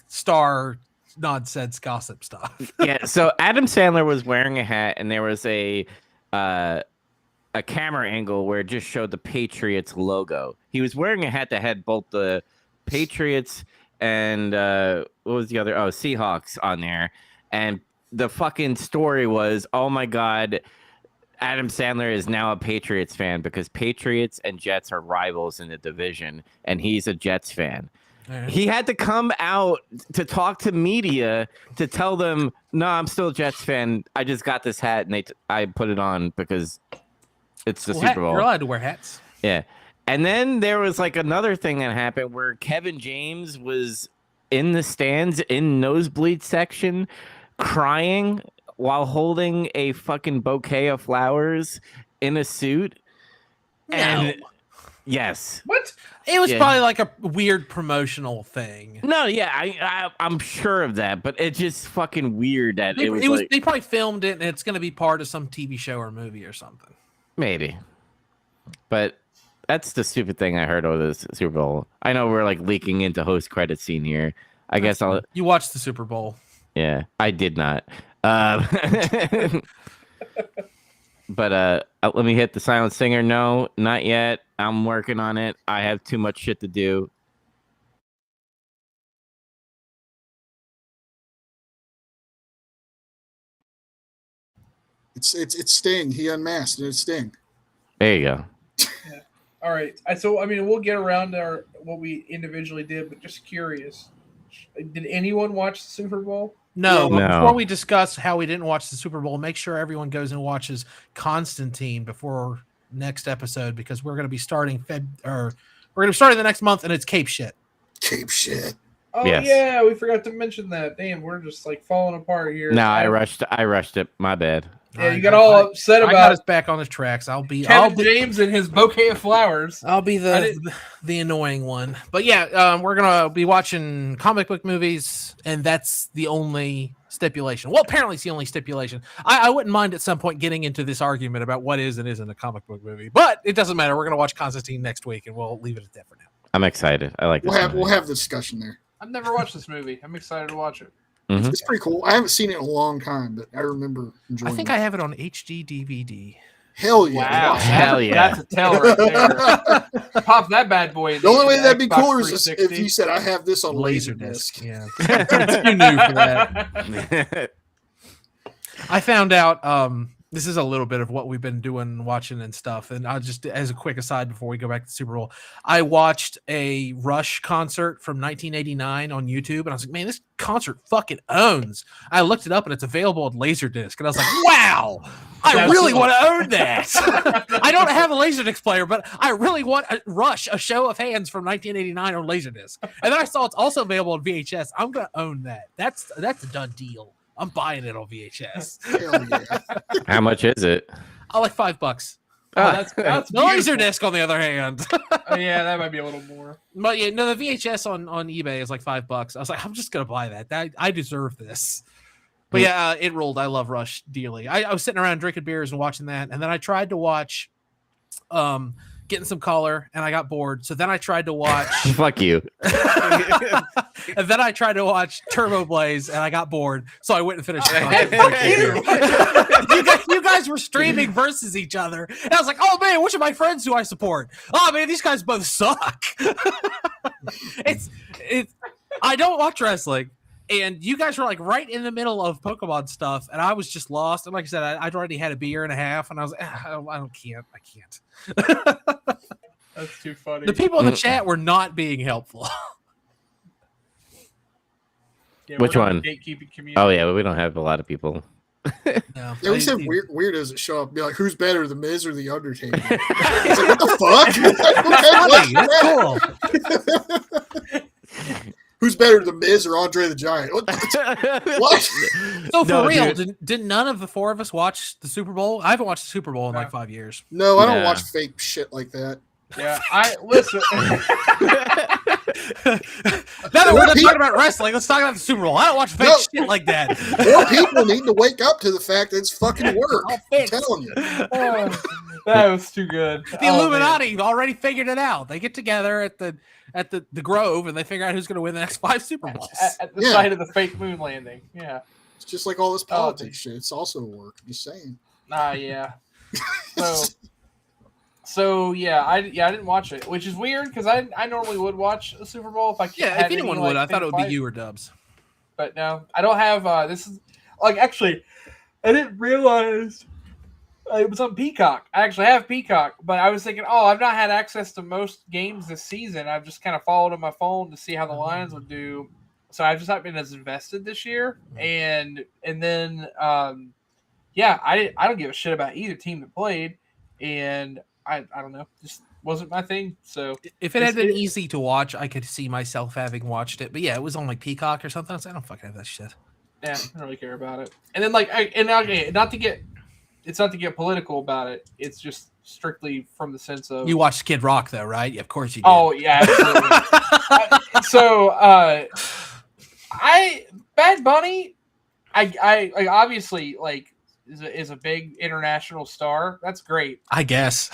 star nonsense gossip stuff. Yeah, so Adam Sandler was wearing a hat, and there was a camera angle where it just showed the Patriots logo. He was wearing a hat that had both the Patriots and what was the other? Oh, Seahawks on there. And the fucking story was, oh my God, Adam Sandler is now a Patriots fan because Patriots and Jets are rivals in the division, and he's a Jets fan. He had to come out to talk to media to tell them, no, I'm still a Jets fan. I just got this hat, and I put it on because it's the Super Bowl. You're allowed to wear hats. Yeah. And then there was like another thing that happened where Kevin James was in the stands in nosebleed section crying while holding a fucking bouquet of flowers in a suit. No. And yes. What? It was probably like a weird promotional thing. No, yeah, I'm sure of that, but it's just fucking weird that it was like, they probably filmed it and it's going to be part of some TV show or movie or something. Maybe. But that's the stupid thing I heard over this Super Bowl. I know we're like leaking into host credit scene here. I guess I'll. You watched the Super Bowl. Yeah, I did not. But let me hit the silent singer. No, not yet. I'm working on it. I have too much shit to do. It's Sting. He unmasked and it's Sting. There you go. Yeah. All right. So I mean, we'll get around to what we individually did, but just curious. Did anyone watch the Super Bowl? No, but No. before we discuss how we didn't watch the Super Bowl, make sure everyone goes and watches Constantine before next episode because we're going to be starting we're going to be starting the next month and it's Cape shit. Cape shit. Oh Yes. yeah, we forgot to mention that. Damn, we're just like falling apart here. No, I rushed it. My bad. Yeah, you got all upset I got about us back on the tracks. I'll be James and his bouquet of flowers. I'll be the annoying one. But yeah, we're gonna be watching comic book movies, and that's the only stipulation. Well, apparently it's the only stipulation. I wouldn't mind at some point getting into this argument about what is and isn't a comic book movie, but it doesn't matter. We're gonna watch Constantine next week, and we'll leave it at that for now. I'm excited. I like this. We'll have the discussion there. I've never watched this movie. I'm excited to watch it. Mm-hmm. It's pretty cool. I haven't seen it in a long time, but I remember enjoying it. I think I have it on HD DVD. Hell yeah. Wow. Hell yeah. That's a tell right there. Pop that bad boy in The only way that'd be Xbox cooler is 360. if you said, I have this on Laserdisc. Yeah. It's too new for that. I found out this is a little bit of what we've been doing, watching and stuff. And I'll just, as a quick aside before we go back to the Super Bowl, I watched a Rush concert from 1989 on YouTube. And I was like, man, this concert fucking owns. I looked it up and it's available on Laserdisc. And I was like, wow, I really want to own that. I don't have a Laserdisc player, but I really want a Rush, a show of hands from 1989 on Laserdisc. And then I saw it's also available on VHS. I'm going to own that. That's a done deal. I'm buying it on VHS. Hell yeah. How much is it? I like $5. Oh, that's The Laserdisc, on the other hand. Oh, yeah, that might be a little more. But yeah, no, the VHS on eBay is like $5. I was like, I'm just gonna buy that. I deserve this. But yeah, it ruled. I love Rush dearly. I was sitting around drinking beers and watching that, and then I tried to watch Getting Some Color, and I got bored. So then I tried to watch Fuck you. and then I tried to watch Turbo Blaze, and I got bored. So I went and finished it. You guys were streaming versus each other, and I was like, "Oh man, which of my friends do I support? Oh man, these guys both suck." it's I don't watch wrestling, and you guys were like right in the middle of Pokemon stuff, and I was just lost. And like I said, I'd already had a beer and a half, and I was like, I can't. That's too funny. The people in the chat were not being helpful. Yeah, Which we're not one? Gatekeeping community. Oh yeah, but we don't have a lot of people. No, Yeah, we said weirdos that show up and be like, who's better, The Miz or The Undertaker? It's like, what the fuck? That's funny. That's cool. Who's better, The Miz or Andre the Giant? What? So for No, real, dude. did none of the four of us watch the Super Bowl? I haven't watched the Super Bowl in like 5 years. No, I don't Yeah. watch fake shit like that. Yeah, listen. Now that we're not talking about wrestling, let's talk about the Super Bowl. I don't watch fake shit like that. More people need to wake up to the fact that it's fucking work. I'm telling you. Oh, that was too good. The Illuminati already figured it out. They get together at the Grove and they figure out who's going to win the next 5 Super Bowls. At the site of the fake moon landing. Yeah. It's just like all this politics shit. It's also work. I'm just saying. Yeah. So yeah, I didn't watch it, which is weird because I normally would watch a Super Bowl if I Yeah, had if anyone any, would, I like, thought it would fight. be you or Dubs. But no, I don't have. This is like actually, I didn't realize it was on Peacock. I actually have Peacock, but I was thinking, I've not had access to most games this season. I've just kind of followed on my phone to see how the Lions would do. So I've just not been as invested this year, and then I don't give a shit about either team that played, and I don't know, just wasn't my thing. So if it had been easy to watch, I could see myself having watched it. But yeah, it was on like Peacock or something. I don't fucking have that shit. Yeah, I don't really care about it. And then not to get political about it. It's just strictly from the sense of You watched Kid Rock though, right? Yeah, of course you did. Oh yeah, absolutely. Bad Bunny, I obviously like is a big international star. That's great. I guess.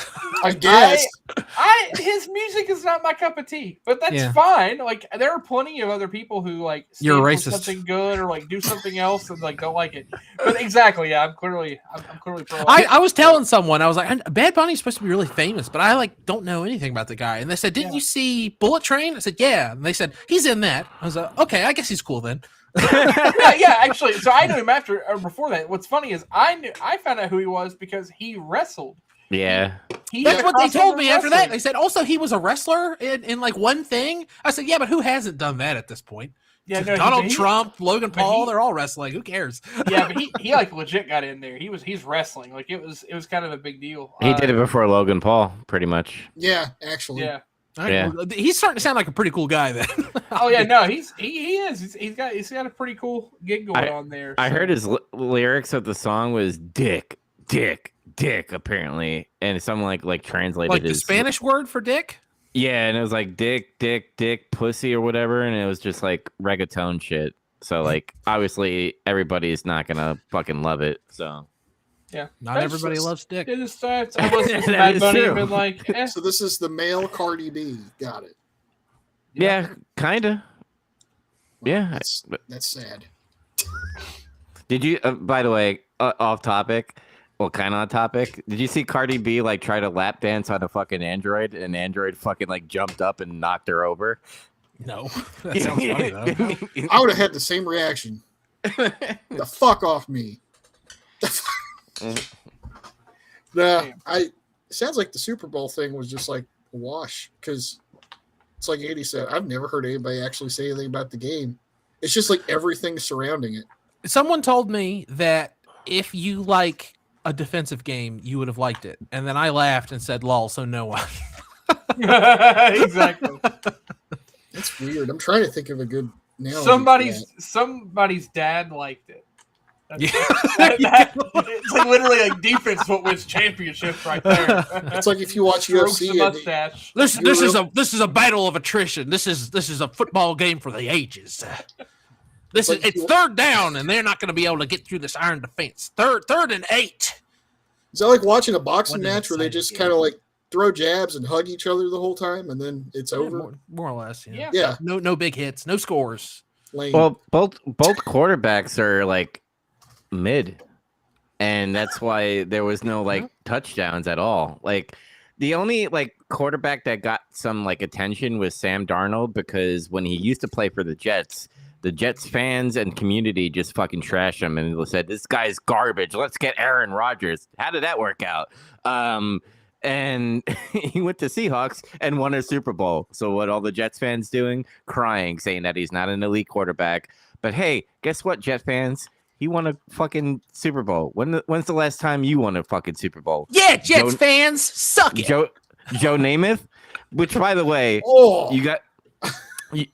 His music is not my cup of tea, but that's fine. Like there are plenty of other people who like you're a stand for racist. something good or like do something else and like don't like it. But exactly, yeah, I'm clearly pro. I was telling someone, I was like, Bad Bunny's supposed to be really famous, but I like don't know anything about the guy. And they said, didn't you see Bullet Train? I said, yeah. And they said he's in that. I was like, okay, I guess he's cool then. yeah, actually, so I knew him after or before that. What's funny is I found out who he was because he wrestled. Yeah, that's what they told me after that. They said also he was a wrestler in like one thing. I said, yeah, but who hasn't done that at this point? Yeah, no, Donald Trump, Logan Paul, they're all wrestling. Who cares? Yeah, but he like legit got in there. He's wrestling. Like it was kind of a big deal. He did it before Logan Paul, pretty much. Yeah, actually. Yeah. Yeah. He's starting to sound like a pretty cool guy then. Oh yeah, no, he is. He's got a pretty cool gig going on there. I heard his lyrics of the song was dick, dick, dick, apparently, and someone like translated like his the Spanish word for dick. Yeah, and it was like dick, dick, dick, pussy or whatever, and it was just like reggaeton shit. So like obviously everybody's not gonna fucking love it. So yeah, not everybody loves dick. It is I listened to Bad Bunny and been like, So this is the male Cardi B. Got it. Yeah, kinda. Yeah, that's sad. Did you? By the way, off topic. Well, kind of on topic. Did you see Cardi B like try to lap dance on a fucking android, and android fucking like jumped up and knocked her over? No, that sounds funny though. I would have had the same reaction. The fuck off me. It sounds like the Super Bowl thing was just like a wash because it's like Andy said. I've never heard anybody actually say anything about the game. It's just like everything surrounding it. Someone told me that if you like a defensive game, you would have liked it, and then I laughed and said, "Lol." So no one. Exactly. That's weird. I'm trying to think of a good analogy. Somebody's dad liked it. Yeah. It's like literally like defense what wins championships right there. It's like if you watch UFC. This is a battle of attrition. This is a football game for the ages. It's third down, and they're not going to be able to get through this iron defense. Third and 8. Is that like watching a boxing match where they just kind of like throw jabs and hug each other the whole time, and then it's over? More or less, yeah. Yeah. No big hits, no scores. Lame. Well, both quarterbacks are like mid, and that's why there was no like touchdowns at all. Like the only like quarterback that got some like attention was Sam Darnold, because when he used to play for the Jets fans and community just fucking trashed him and said, "This guy's garbage. Let's get Aaron Rodgers." How did that work out? And he went to Seahawks and won a Super Bowl. So what all the Jets fans doing? Crying, saying that he's not an elite quarterback. But hey, guess what, Jet fans? He won a fucking Super Bowl. When's the last time you won a fucking Super Bowl? Yeah, Jets fans, suck it. Joe Namath, which by the way,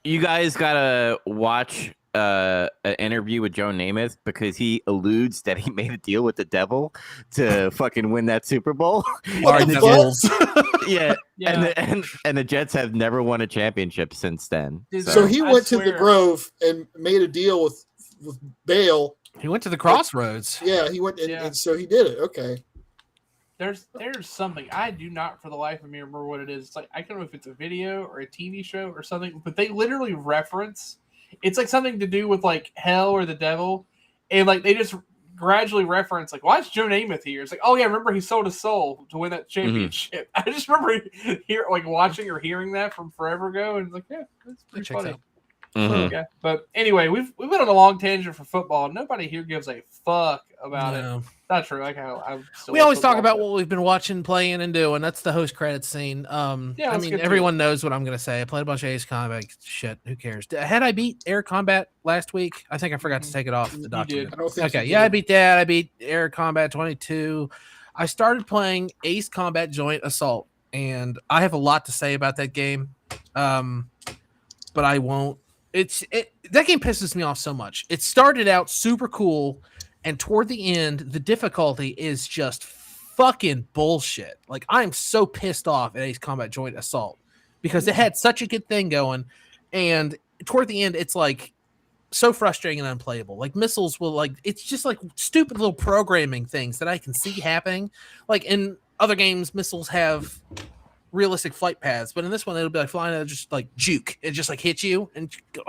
you guys gotta watch an interview with Joe Namath, because he alludes that he made a deal with the devil to fucking win that Super Bowl. Yeah. And the Jets have never won a championship since then. So he went to the Grove and made a deal with Bale. He went to the Crossroads. Yeah, he went and so he did it. Okay. There's something I do not for the life of me remember what it is. It's like I don't know if it's a video or a TV show or something, but they literally reference. It's like something to do with like hell or the devil, and like they just gradually reference like, why is Joe Namath here? It's like, oh yeah, remember he sold his soul to win that championship. I just remember watching or hearing that from forever ago, and like, yeah, that's pretty funny. Mm-hmm. Yeah, but anyway, we've been on a long tangent for football. Nobody here gives a fuck about it. Not true. Like we always talk about what we've been watching, playing, and doing. That's the host credits scene. I mean, everyone knows what I'm going to say. I played a bunch of Ace Combat. Shit, who cares? Had I beat Air Combat last week? I think I forgot to take it off the document. I beat that. I beat Air Combat 22. I started playing Ace Combat Joint Assault, and I have a lot to say about that game, but I won't. That game pisses me off so much. It started out super cool, and toward the end, the difficulty is just fucking bullshit. Like, I'm so pissed off at Ace Combat Joint Assault because it had such a good thing going, and toward the end, it's like so frustrating and unplayable. Like missiles will like it's just like stupid little programming things that I can see happening. Like in other games, missiles have realistic flight paths, but in this one it'll be like flying and just like juke. It just like hit you and go.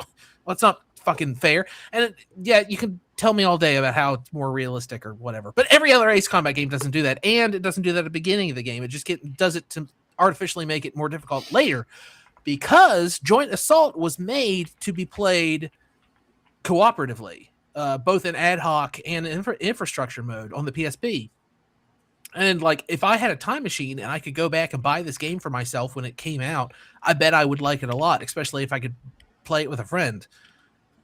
Well, it's not fucking fair. And yeah, you can tell me all day about how it's more realistic or whatever, but every other Ace Combat game doesn't do that, and it doesn't do that at the beginning of the game. It just does it to artificially make it more difficult later, because Joint Assault was made to be played cooperatively, both in ad hoc and infrastructure mode on the PSP. And like, if I had a time machine and I could go back and buy this game for myself when it came out, I bet I would like it a lot, especially if I could play it with a friend.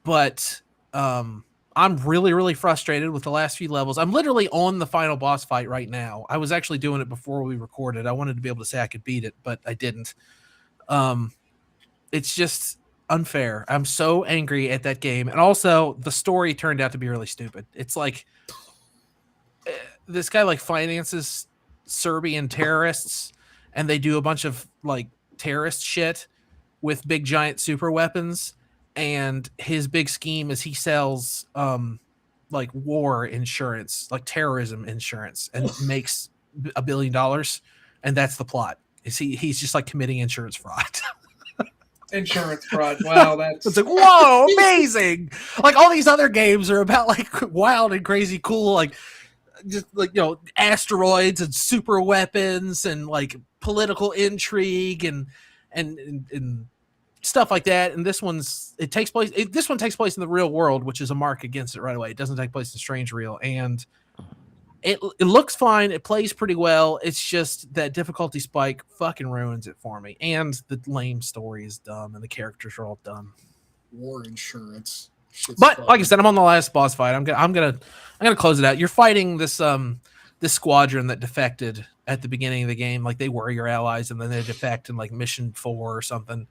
But I'm really, really frustrated with the last few levels. I'm literally on the final boss fight right now. I was actually doing it before we recorded. I wanted to be able to say I could beat it, but I didn't. It's just unfair. I'm so angry at that game. And also, the story turned out to be really stupid. It's like this guy like finances Serbian terrorists, and they do a bunch of like terrorist shit with big giant super weapons. And his big scheme is he sells like war insurance, like terrorism insurance, and makes $1 billion. And that's the plot. He's just like committing insurance fraud. Insurance fraud. Wow, that's it's like, whoa, amazing. Like all these other games are about like wild and crazy cool, like just like, you know, asteroids and super weapons and like political intrigue and stuff like that. And this one takes place in the real world, which is a mark against it right away. It doesn't take place in Strange Real, and it looks fine. It plays pretty well. It's just that difficulty spike fucking ruins it for me. And the lame story is dumb, and the characters are all dumb. War insurance. Shit's but fun. like I said, I'm on the last boss fight. I'm gonna close it out. You're fighting this squadron that defected at the beginning of the game. Like they were your allies, and then they defect in like mission 4 or something.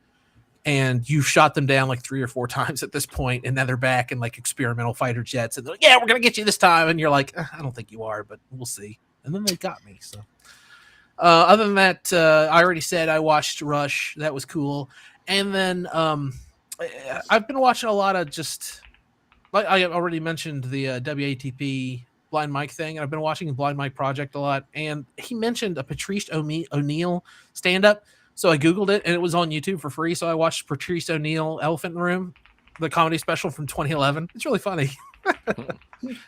And you've shot them down like 3 or 4 times at this point, and now they're back in like experimental fighter jets, and they're like, "Yeah, we're gonna get you this time." And you're like, "I don't think you are, but we'll see." And then they got me. So, other than that, I already said I watched Rush. That was cool. And then I've been watching a lot of just like I already mentioned the WATP Blind Mike thing. I've been watching the Blind Mike Project a lot, and he mentioned a Patrice O'Neal stand-up. So I Googled it, and it was on YouTube for free. So I watched Patrice O'Neal Elephant in the Room, the comedy special from 2011. It's really funny.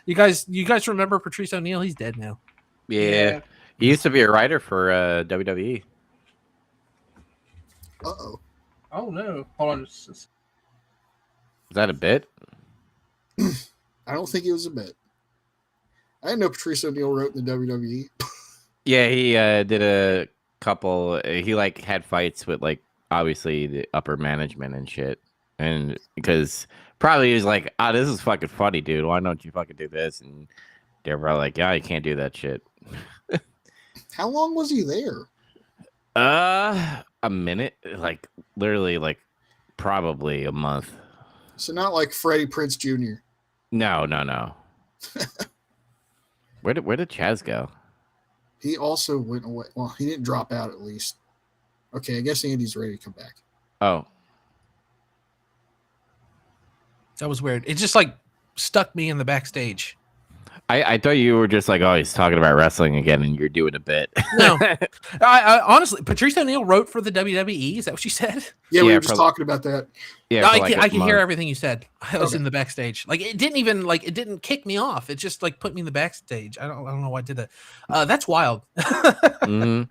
You guys remember Patrice O'Neal? He's dead now. Yeah. He used to be a writer for WWE. Uh-oh. Oh, no. Hold on. Is that a bit? I don't think it was a bit. I didn't know Patrice O'Neal wrote in the WWE. Yeah, he did a couple. He like had fights with like obviously the upper management and shit, and because probably he was like, "Ah, this is fucking funny, dude. Why don't you fucking do this?" And they were like, "Yeah, you can't do that shit." How long was he there? A minute, like literally, like probably a month. So not like Freddie Prinze Jr. No. Where did Chaz go? He also went away. Well, he didn't drop out at least. Okay, I guess Andy's ready to come back. Oh. That was weird. It just like stuck me in the backstage. I thought you were just like, oh, he's talking about wrestling again, and you're doing a bit. No, I honestly, Patrice O'Neal wrote for the WWE. Is that what you said? Yeah, we were just talking about that. Yeah, no, I can hear everything you said. I was in the backstage. Like it didn't kick me off. It just like put me in the backstage. I don't know why I did that. That's wild. Mm-hmm.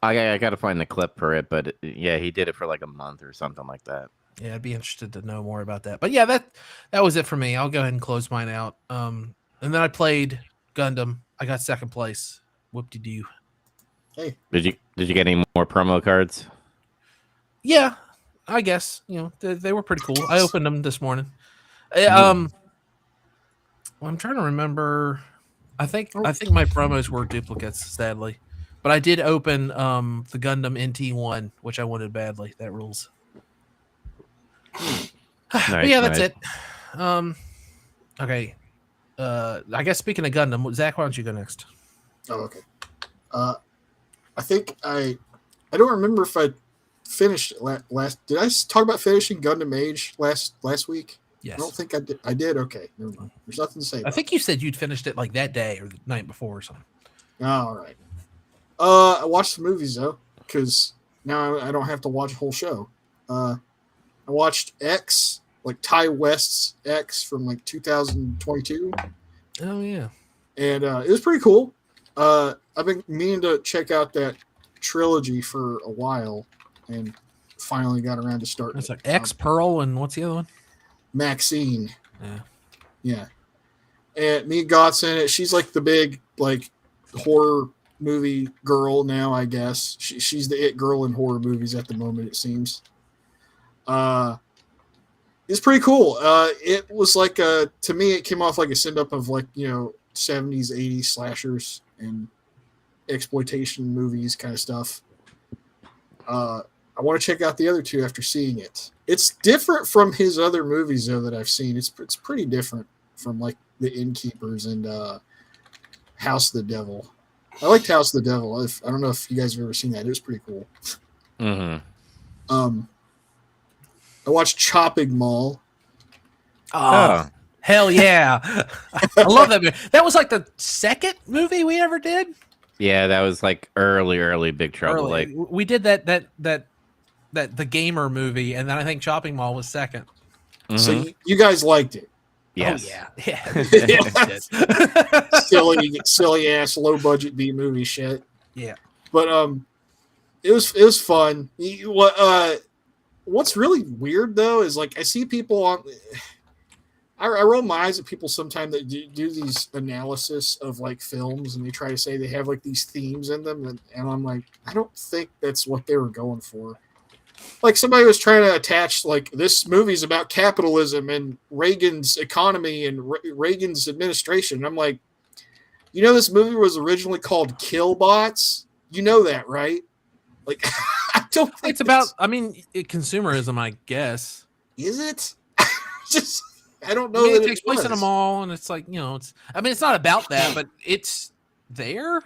I got to find the clip for it, but yeah, he did it for like a month or something like that. Yeah, I'd be interested to know more about that. But yeah, that was it for me. I'll go ahead and close mine out. And then I played Gundam. I got second place. Whoop-de-doo. Hey, did you get any more promo cards? Yeah, I guess. You know, they were pretty cool. I opened them this morning. Well, I'm trying to remember. I think my promos were duplicates, sadly. But I did open the Gundam NT1, which I wanted badly. That rules. But yeah, that's it. Okay. I guess speaking of Gundam, Zach, why don't you go next? Oh, okay. I think I don't remember if I finished last. Did I talk about finishing Gundam Age last week? Yes. I don't think I did. I did. Okay. Never mind. There's nothing to say about I think you said you'd finished it like that day or the night before or something. All right. I watched the movies though, because now I don't have to watch a whole show. I watched X, like Ty West's X from like 2022. Oh yeah. And it was pretty cool. I've been meaning to check out that trilogy for a while, and finally got around to starting. It's like X, Pearl, and what's the other one? Maxine. Yeah. Yeah. And Mia Goth's in it. She's like the big like horror movie girl now, I guess. She's the it girl in horror movies at the moment, it seems. It's pretty cool. It was like to me, it came off like a send up of like, 70s, 80s slashers and exploitation movies kind of stuff. I want to check out the other two after seeing it. It's different from his other movies though that I've seen. It's pretty different from like The Innkeepers and House of the Devil. I liked House of the Devil. I don't know if you guys have ever seen that. It was pretty cool. Mm-hmm. I watched Chopping Mall. Oh, hell yeah. I love that movie. That was like the second movie we ever did. Yeah, that was like early Big Trouble. Like we did that the gamer movie, and then I think Chopping Mall was second. Mm-hmm. So you guys liked it. Yes. Oh, yeah. silly ass low budget B movie shit. Yeah. But it was fun. What's really weird though is like I see people on. I roll my eyes at people sometimes that do these analysis of like films, and they try to say they have like these themes in them, and I'm like, I don't think that's what they were going for. Like somebody was trying to attach like this movie's about capitalism and Reagan's economy and Reagan's administration. And I'm like, this movie was originally called Killbots. You know that, right? Like, I don't think it's about. I mean, consumerism, I guess. Is it? Just I don't know. It takes place in a mall, and it's like it's. I mean, it's not about that, but it's there.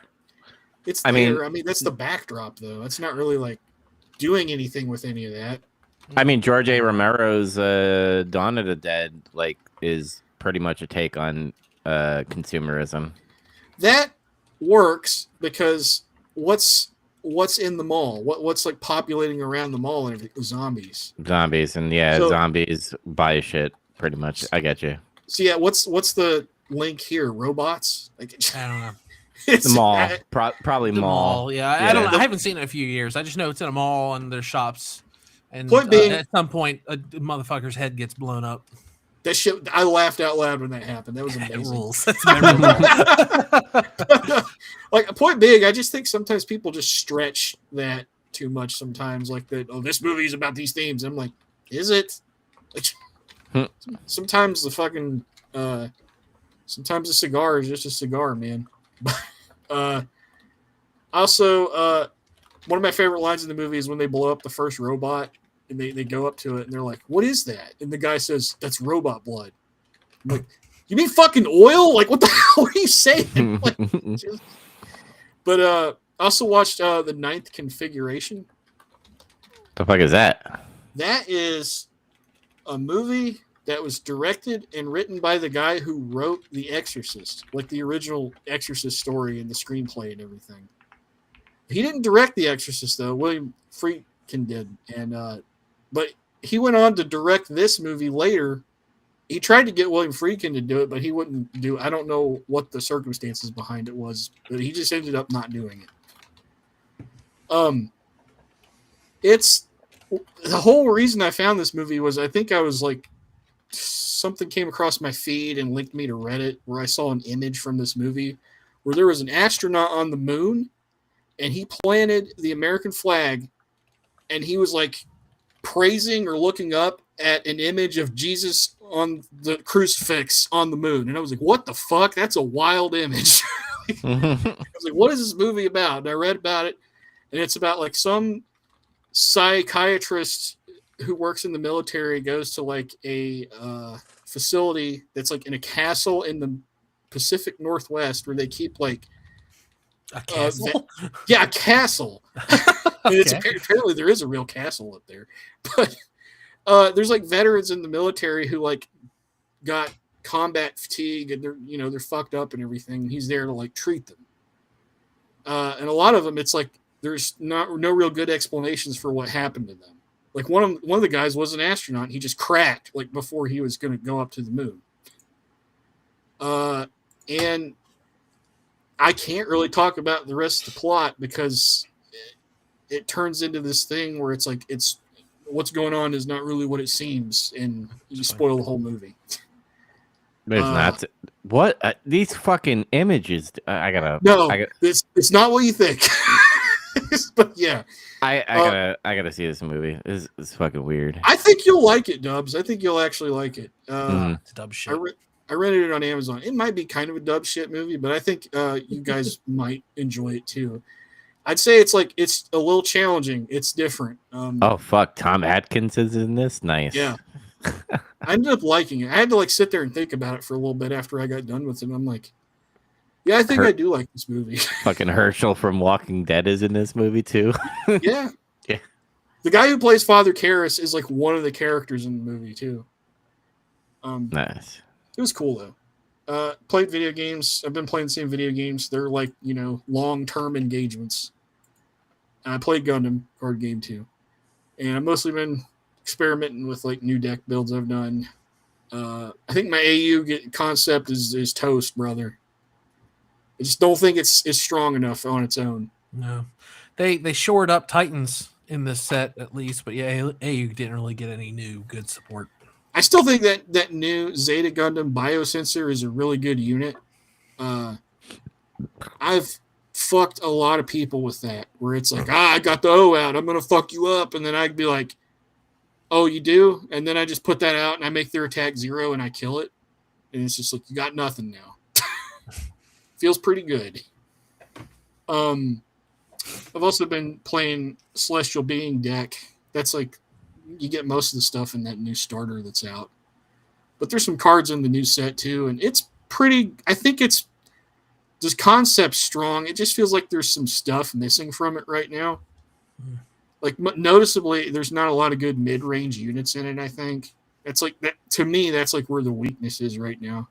It's there. I mean, that's the backdrop, though. It's not really like doing anything with any of that. I mean, George A. Romero's Dawn of the Dead is pretty much a take on consumerism. That works because what's in the mall? What's like populating around the mall and everything? Zombies. Zombies, and zombies buy shit pretty much. I get you. So yeah, what's the link here? Robots? Like, I don't know. It's the mall, probably the mall. Yeah, I don't know. I haven't seen it in a few years. I just know it's in a mall and there's shops. And point being, at some point, a motherfucker's head gets blown up. That shit, I laughed out loud when that happened. That was amazing. Rules. That's memorable. Like, point being, I just think sometimes people just stretch that too much sometimes. Like, this movie is about these themes. I'm like, is it? Like, sometimes the fucking, sometimes a cigar is just a cigar, man. Also, one of my favorite lines in the movie is when they blow up the first robot and they go up to it and they're like, "What is that?" And the guy says, "That's robot blood." I'm like, "You mean fucking oil? Like, what the hell are you saying?" Like, but I also watched The Ninth Configuration. The fuck is that? That is a movie that was directed and written by the guy who wrote The Exorcist, like the original Exorcist story and the screenplay and everything. He didn't direct The Exorcist though. William Friedkin did, and but he went on to direct this movie later. He tried to get William Friedkin to do it, but he wouldn't do it. I don't know what the circumstances behind it was, but he just ended up not doing it. It's the whole reason I found this movie was I think I was like, something came across my feed and linked me to Reddit where I saw an image from this movie where there was an astronaut on the moon and he planted the American flag and he was like praising or looking up at an image of Jesus on the crucifix on the moon. And I was like, what the fuck? That's a wild image. I was like, what is this movie about? And I read about it, and it's about like some psychiatrist who works in the military goes to like a facility that's like in a castle in the Pacific Northwest where they keep like a castle. A castle. Okay. Apparently there is a real castle up there, but there's like veterans in the military who like got combat fatigue and they're fucked up and everything. He's there to like treat them. And a lot of them, it's like there's no real good explanations for what happened to them. Like one of the guys was an astronaut. He just cracked like before he was going to go up to the moon. And I can't really talk about the rest of the plot because it turns into this thing where it's like it's what's going on is not really what it seems, and you spoil the whole movie. There's not what these fucking images. It's not what you think. But yeah, I gotta see this movie. It's fucking weird. I think you'll like it, Dubs. I think you'll actually like it. It's dub shit. I rented it on Amazon. It might be kind of a dub shit movie, but I think you guys might enjoy it too. I'd say it's a little challenging. It's different. Oh fuck, Tom Atkins is in this. Nice. Yeah. I ended up liking it. I had to like sit there and think about it for a little bit after I got done with it. I'm like, yeah, I think I do like this movie. Fucking Herschel from Walking Dead is in this movie too. Yeah. Yeah. The guy who plays Father Karras is like one of the characters in the movie too. Nice. It was cool though. Played video games. I've been playing the same video games. They're like, long-term engagements. I played Gundam card game too. And I've mostly been experimenting with like new deck builds I've done. I think my AU concept is toast, brother. I just don't think it's strong enough on its own. No. They shored up Titans in this set at least, but yeah, AU didn't really get any new good support. I still think that new Zeta Gundam biosensor is a really good unit. I've fucked a lot of people with that, where it's like, I got the O out, I'm gonna fuck you up, and then I'd be like, oh, you do? And then I just put that out and I make their attack 0 and I kill it. And it's just like, you got nothing now. Feels pretty good. I've also been playing Celestial Being deck. That's like, you get most of the stuff in that new starter that's out. But there's some cards in the new set too. And it's pretty, I think it's, this concept's strong. It just feels like there's some stuff missing from it right now. Like noticeably, there's not a lot of good mid-range units in it. I think it's like that to me. That's like where the weakness is right now.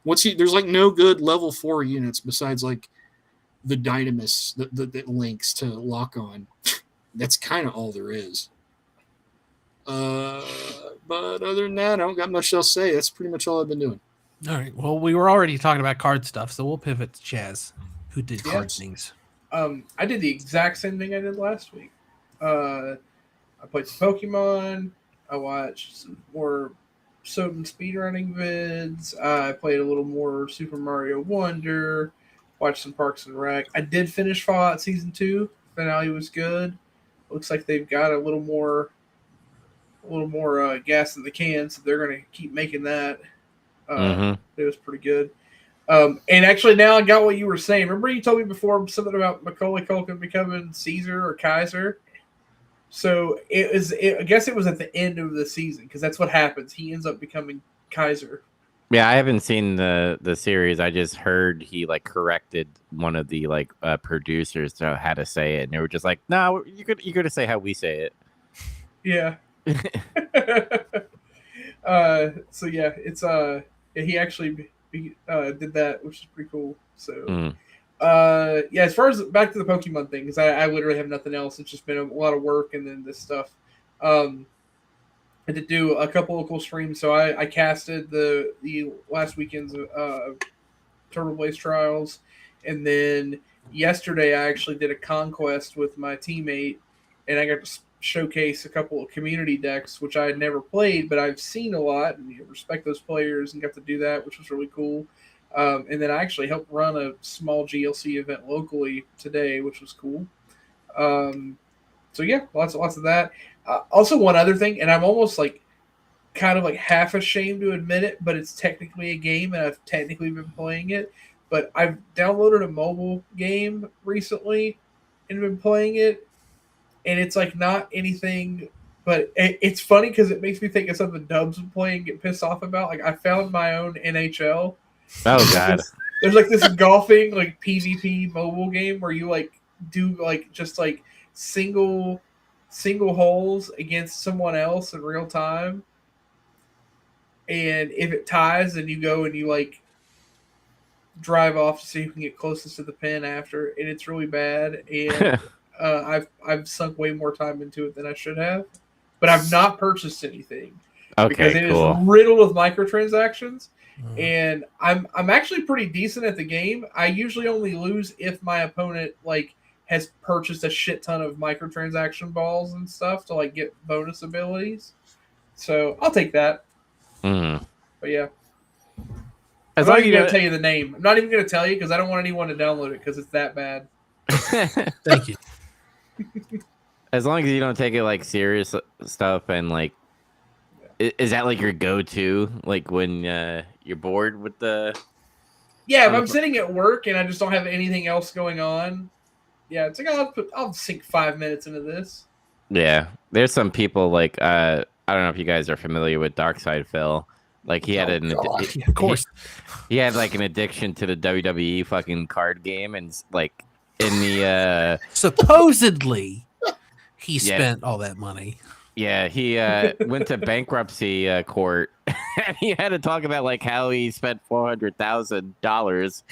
There's like no good level 4 units besides like the Dynamis that links to lock on. That's kind of all there is. But other than that, I don't got much else to say. That's pretty much all I've been doing. All right. Well, we were already talking about card stuff, so we'll pivot to Chaz, who did card things. I did the exact same thing I did last week. I played some Pokemon. I watched some more Soden speedrunning vids. I played a little more Super Mario Wonder. Watched some Parks and Rec. I did finish Fallout Season 2. Finale was good. Looks like they've got a little more gas in the can, so they're going to keep making that. It was pretty good. And actually, now I got what you were saying. Remember you told me before something about Macaulay Culkin becoming Caesar or Kaiser? So I guess it was at the end of the season, because that's what happens. He ends up becoming Kaiser. Yeah, I haven't seen the series. I just heard he like corrected one of the like producers to how to say it, and they were just like, "No, you're gonna say how we say it." Yeah. So yeah, it's he actually did that, which is pretty cool. So yeah, as far as back to the Pokemon thing, because I literally have nothing else. It's just been a lot of work and then this stuff. I did do a couple local streams, so I casted the last weekend's Turbo Blaze trials, and then yesterday I actually did a conquest with my teammate, and I got to showcase a couple of community decks, which I had never played, but I've seen a lot and respect those players and got to do that, which was really cool. And then I actually helped run a small GLC event locally today, which was cool. So yeah, lots of that. Also, one other thing, and I'm almost like kind of like half ashamed to admit it, but it's technically a game, and I've technically been playing it. But I've downloaded a mobile game recently and been playing it, and it's like not anything. But it's funny because it makes me think of something Dubs would play and get pissed off about. Like I found my own NHL. Oh God! There's like this golfing like PvP mobile game where you like do like just like single single holes against someone else in real time. And if it ties, then you go and you like drive off to see who can get closest to the pin after, and it's really bad. And I've sunk way more time into it than I should have, but I've not purchased anything because it is riddled with microtransactions. And I'm actually pretty decent at the game. I usually only lose if my opponent like has purchased a shit ton of microtransaction balls and stuff to like get bonus abilities. So I'll take that. But yeah. I'm not even going to tell you the name. I'm not even going to tell you because I don't want anyone to download it because it's that bad. Thank you. As long as you don't take it like serious stuff and like, is that like your go-to? Like when you're bored with the... Yeah, if I'm sitting at work and I just don't have anything else going on, yeah, it's like I'll sink 5 minutes into this. Yeah, there's some people like I don't know if you guys are familiar with Darkside Phil. Like he had of course, he had like an addiction to the WWE fucking card game, and like in the supposedly he spent all that money. Yeah, he went to bankruptcy court, and he had to talk about like how he spent $400,000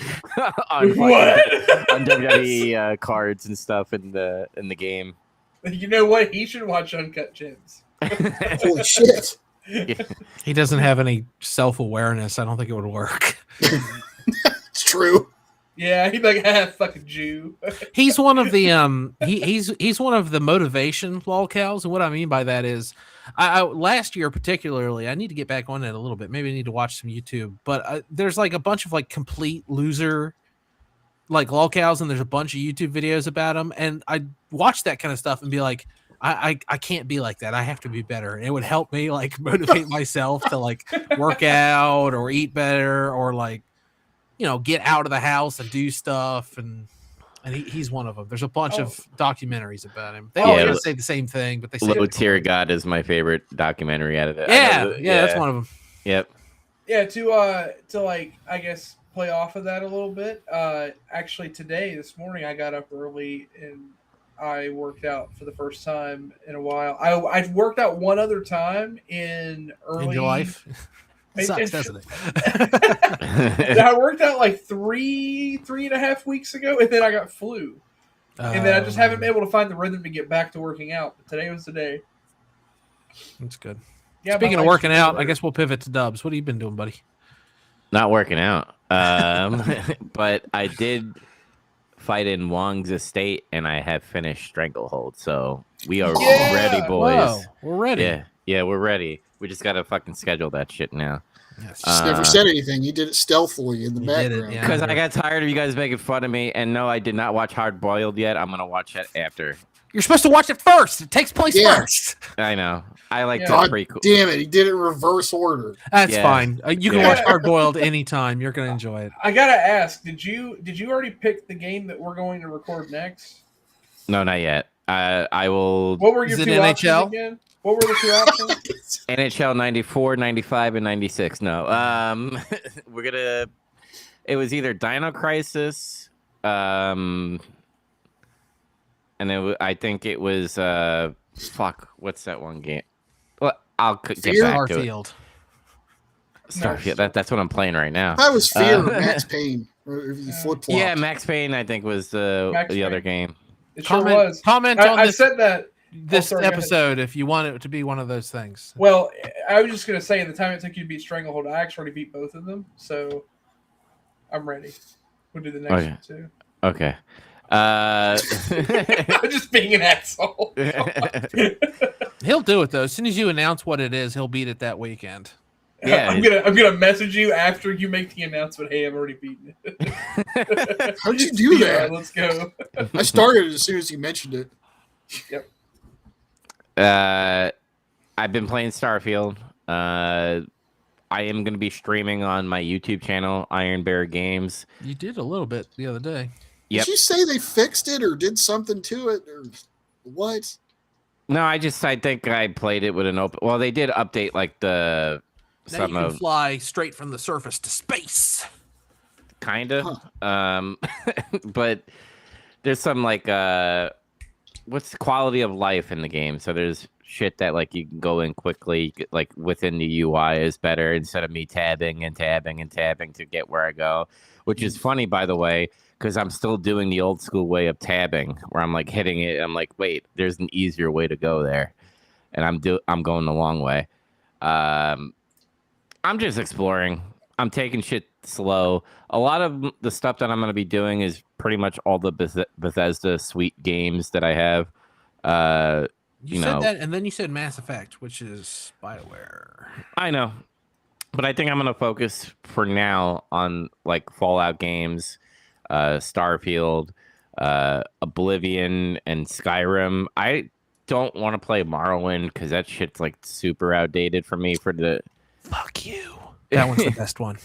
on WWE cards and stuff in the game. You know what? He should watch Uncut Gems. Holy shit! He doesn't have any self-awareness. I don't think it would work. It's true. Yeah, he'd be like, fucking Jew. He's one of the he's one of the motivation lolcows, and what I mean by that is, I last year particularly, I need to get back on it a little bit. Maybe I need to watch some YouTube, but there's like a bunch of like complete loser like lolcows, and there's a bunch of YouTube videos about them, and I watch that kind of stuff and be like, I can't be like that. I have to be better. It would help me like motivate myself to like work out or eat better or like, you know, get out of the house and do stuff. And he's one of them. There's a bunch of documentaries about him. They all say the same thing, but they say Low Tier God is my favorite documentary out of it. Yeah, that's one of them. Yep. Yeah, to like I guess play off of that a little bit. Actually this morning I got up early and I worked out for the first time in a while. I've worked out one other time in your life. It sucks, doesn't it? I worked out like 3.5 weeks ago, and then I got flu. And then I just haven't been able to find the rhythm to get back to working out. But today was the day. That's good. Yeah, speaking of working out, I guess we'll pivot to Dubs. What have you been doing, buddy? Not working out. But I did fight in Wong's estate, and I have finished Stranglehold. So we are ready, boys. Whoa, we're ready. Yeah, we're ready. We just gotta fucking schedule that shit now. Yes. Just never said anything. You did it stealthily in the background. Because I got tired of you guys making fun of me. And no, I did not watch Hard Boiled yet. I'm gonna watch that after. You're supposed to watch it first. It takes place first. I know. I like God pretty cool. Damn it! He did it in reverse order. That's fine. You can watch Hard Boiled anytime. You're gonna enjoy it. I gotta ask. Did you already pick the game that we're going to record next? No, not yet. I will. What were your two options again? What were the two options? NHL 94, 95, and 96. No. We're gonna. It was either Dino Crisis, and I think it was fuck. What's that one game? Well, I'll get back to it. Starfield. That's what I'm playing right now. That was Fear or Max Payne. Yeah, Max Payne. I think was the other game. It sure was. Comment on I this. said that. This episode, if you want it to be one of those things. Well, I was just going to say, in the time it took you to beat Stranglehold, I actually beat both of them, so I'm ready. We'll do the next one, too. Okay. I'm just being an asshole. He'll do it, though. As soon as you announce what it is, he'll beat it that weekend. Yeah, I'm gonna message you after you make the announcement. Hey, I've already beaten it. How'd you do that? Right, let's go. I started as soon as you mentioned it. Yep. I've been playing Starfield. I am going to be streaming on my YouTube channel, Iron Bear Games. You did a little bit the other day. Yep. Did you say they fixed it or did something to it or what? No, I think I played it with an open. Well, they did update like the. Now you can fly straight from the surface to space. Kinda. Huh. But there's some like what's the quality of life in the game. So there's shit that like you can go in quickly, like within the UI is better instead of me tabbing and tabbing and tabbing to get where I go, which is funny, by the way, because I'm still doing the old school way of tabbing where I'm like hitting it. I'm like, wait, there's an easier way to go there. And I'm going the long way. I'm just exploring. I'm taking shit slow. A lot of the stuff that I'm going to be doing is pretty much all the Bethesda suite games that I have. You said that, and then you said Mass Effect, which is BioWare. I know, but I think I'm going to focus for now on like Fallout games, Starfield, Oblivion, and Skyrim. I don't want to play Morrowind because that shit's like super outdated for me. Fuck you. That one's the best one.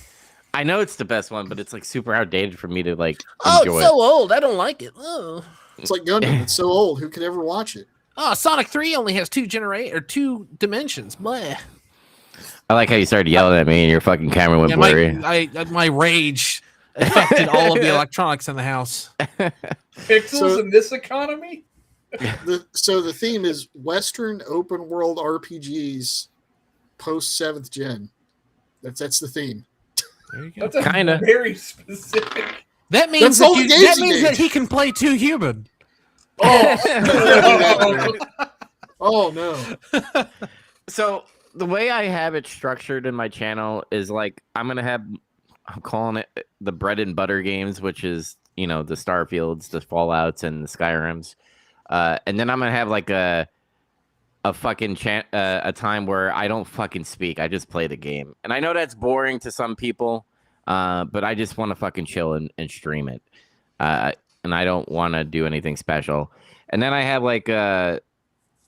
I know it's the best one, but it's like super outdated for me to like enjoy. It's so old. I don't like it. Ugh. It's like Gundam. It's so old. Who could ever watch it? Oh, Sonic 3 only has two dimensions. Bleh. I like how you started yelling at me and your fucking camera went blurry. My rage affected all of the electronics in the house. Pixels in this economy? So the theme is Western open world RPGs post 7th gen. That's the theme. There you go. That's kind of very specific. That means that he can play 2 human. Oh, oh no. So the way I have it structured in my channel is like I'm calling it the bread and butter games, which is, you know, the Starfields, the Fallouts, and the Skyrims. And then I'm gonna have like a fucking a time where I don't fucking speak. I just play the game. And I know that's boring to some people, but I just want to fucking chill and stream it. And I don't want to do anything special. And then I have like an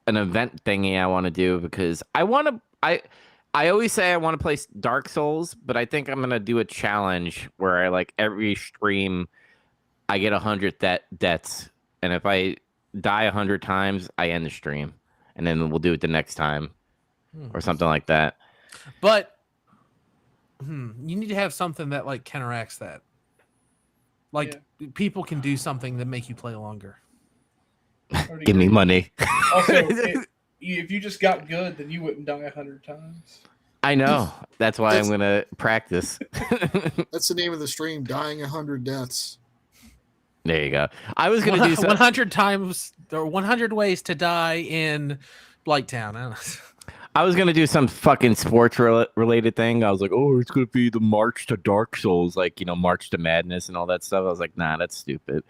event thingy I want to do because I always say I want to play Dark Souls, but I think I'm gonna do a challenge where I like every stream I get 100 deaths, and if I die 100 times, I end the stream, and then we'll do it the next time, or something like that. But you need to have something that like counteracts that. Like people can do something that make you play longer. Give me money. Also, if you just got good, then you wouldn't die 100 times. I know. That's why I'm gonna practice. That's the name of the stream: dying 100 deaths. There you go. I was gonna do 100 times or 100 ways to die in Blighttown. I was gonna do some fucking sports related thing. I was like, oh, it's gonna be the March to Dark Souls, like, you know, March to Madness and all that stuff. I was like, nah, that's stupid.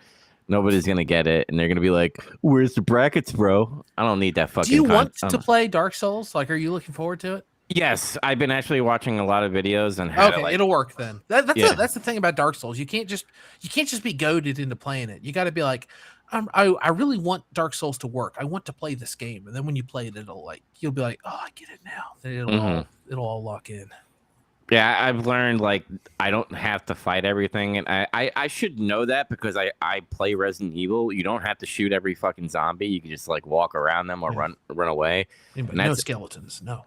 Nobody's gonna get it, and they're gonna be like, "Where's the brackets, bro?" I don't need that fucking. Do you want to play Dark Souls? Like, are you looking forward to it? Yes, I've been actually watching a lot of videos on how. Okay, it'll work then. That's the thing about Dark Souls. You can't just be goaded into playing it. You got to be like, I really want Dark Souls to work. I want to play this game, and then when you play it, you'll be like, oh, I get it now. Then it'll all lock in. Yeah, I've learned like I don't have to fight everything, and I should know that because I play Resident Evil. You don't have to shoot every fucking zombie. You can just like walk around them or run away. Yeah, but no skeletons, no.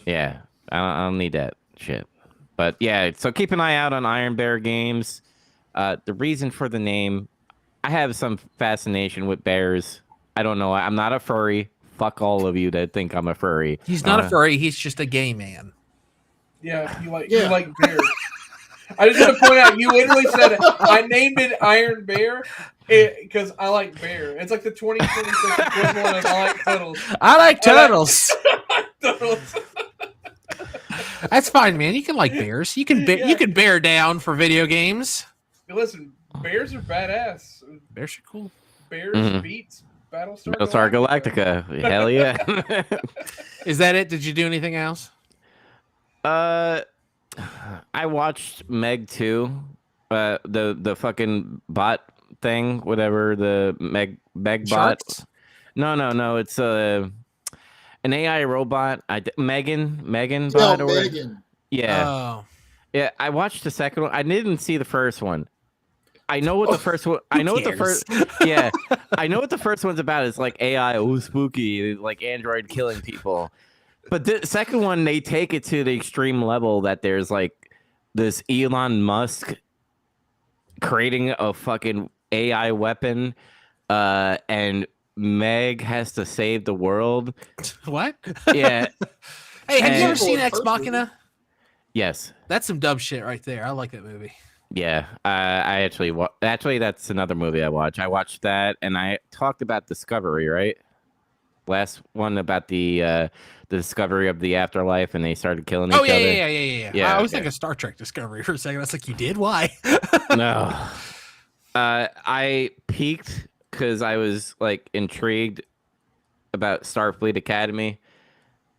Yeah, I don't need that shit. But yeah, so keep an eye out on Iron Bear Games. The reason for the name, I have some fascination with bears. I don't know. I'm not a furry. Fuck all of you that think I'm a furry. He's not a furry. He's just a gay man. Yeah, you like bears. I just want to point out, you literally said, I named it Iron Bear because I like bear. It's like the 2026 equivalent of I like turtles. I like turtles. That's fine, man. You can like bears. You can you can bear down for video games. Listen, bears are badass. Bears are cool. Bears beats Battlestar Galactica. Hell yeah. Is that it? Did you do anything else? I watched Meg 2, the fucking bot thing, whatever, the Meg bot. No, it's an AI robot. Megan bot or Megan. Yeah. Oh. Yeah, I watched the second one. I didn't see the first one. I know what the first one. I know what the first. Yeah, I know what the first one's about. It's like AI, spooky, like Android killing people. But the second one, they take it to the extreme level that there's like this Elon Musk creating a fucking AI weapon, and Meg has to save the world. What? Yeah. Hey, have you ever And- seen Ex Machina? Yes. That's some dumb shit right there. I like that movie. Yeah. I actually that's another movie I watch. I watched that, and I talked about Discovery, right? Last one about the discovery of the afterlife, and they started killing each other. Yeah. I was okay. thinking Star Trek Discovery for a second. I was like, you did? Why? No. I peaked because I was like intrigued about Starfleet Academy,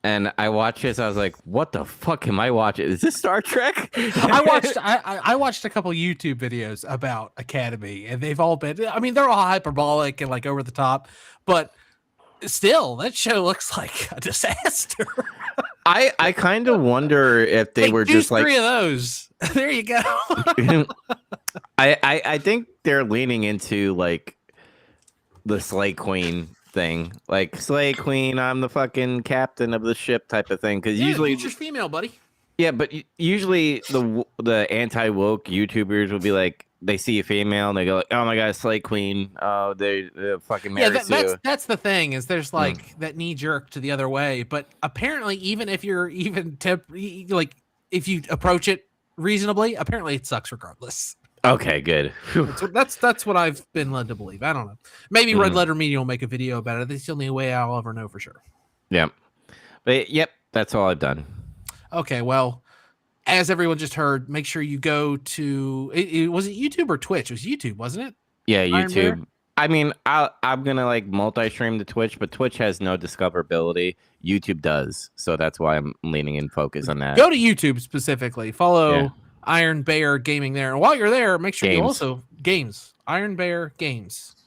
and I watched this. I was like, "What the fuck am I watching? Is this Star Trek?" I watched a couple YouTube videos about Academy, and they've all been. I mean, they're all hyperbolic and like over the top, but still, that show looks like a disaster. I kind of wonder if they were just like 3 of those. There you go. I think they're leaning into like the Slay Queen thing, like Slay Queen, I'm the fucking captain of the ship type of thing. Because usually, feature's female, buddy. yeah, but usually the anti woke YouTubers will be like, they see a female and they go like, "Oh my god, Slay Queen! Oh, they're fucking married to." That's the thing is there's like that knee jerk to the other way, but apparently even if you're like if you approach it reasonably, apparently it sucks regardless. Okay, good. That's what I've been led to believe. I don't know. Maybe Red Letter Media will make a video about it. That's the only way I'll ever know for sure. Yeah, but yep, that's all I've done. Okay, well, as everyone just heard, make sure you go to was it YouTube or Twitch? It was YouTube, wasn't it? Yeah, YouTube. I mean, I'm gonna like multi-stream to Twitch, but Twitch has no discoverability. YouTube does, so that's why I'm leaning in focus on that. Go to YouTube specifically. Follow Iron Bear Gaming there, and while you're there, make sure you also Iron Bear Games.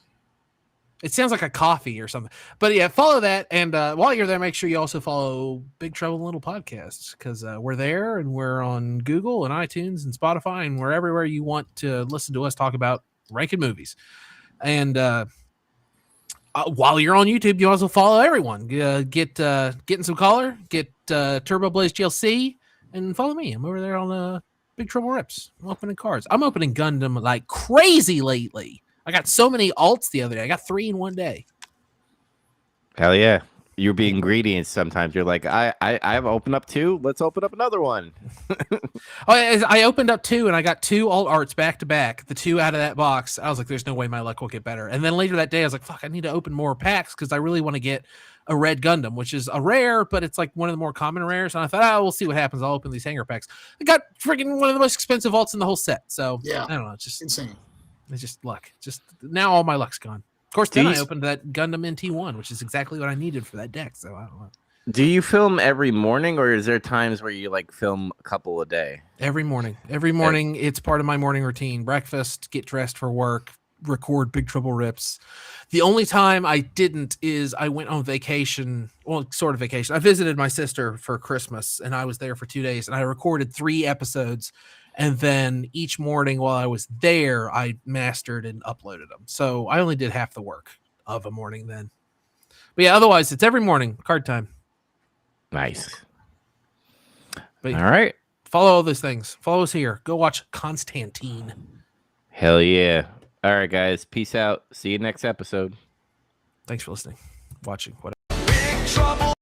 It sounds like a coffee or something, but yeah, follow that. And while you're there, make sure you also follow Big Trouble in Little Podcasts because we're there and we're on Google and iTunes and Spotify and we're everywhere you want to listen to us talk about ranking movies. And while you're on YouTube, you also follow everyone. Getting some color, get Turbo Blaze GLC, and follow me. I'm over there on Big Trouble Rips. I'm opening cards. I'm opening Gundam like crazy lately. I got so many alts the other day. I got 3 in one day. Hell yeah. You're being greedy, and sometimes you're like, I've opened up 2. Let's open up another one. I opened up 2, and I got 2 alt arts back to back. The 2 out of that box. I was like, there's no way my luck will get better. And then later that day, I was like, fuck, I need to open more packs because I really want to get a red Gundam, which is a rare, but it's like one of the more common rares. And I thought, we'll see what happens. I'll open these hanger packs. I got freaking one of the most expensive alts in the whole set. So yeah, I don't know. It's just insane. It's just luck. Just now all my luck's gone. Of course, then I opened that Gundam NT1, which is exactly what I needed for that deck. So I don't know. Do you film every morning, or is there times where you like film a couple a day? Every morning. Every morning, it's part of my morning routine. Breakfast, get dressed for work, record Big Trouble Rips. The only time I didn't is I went on vacation. Well, sort of vacation. I visited my sister for Christmas, and I was there for 2 days, and I recorded 3 episodes. And then each morning while I was there, I mastered and uploaded them. So I only did half the work of a morning then. But yeah, otherwise it's every morning, card time. Nice. But all right. Follow all those things. Follow us here. Go watch Constantine. Hell yeah. All right, guys. Peace out. See you next episode. Thanks for listening, watching, whatever. Big trouble.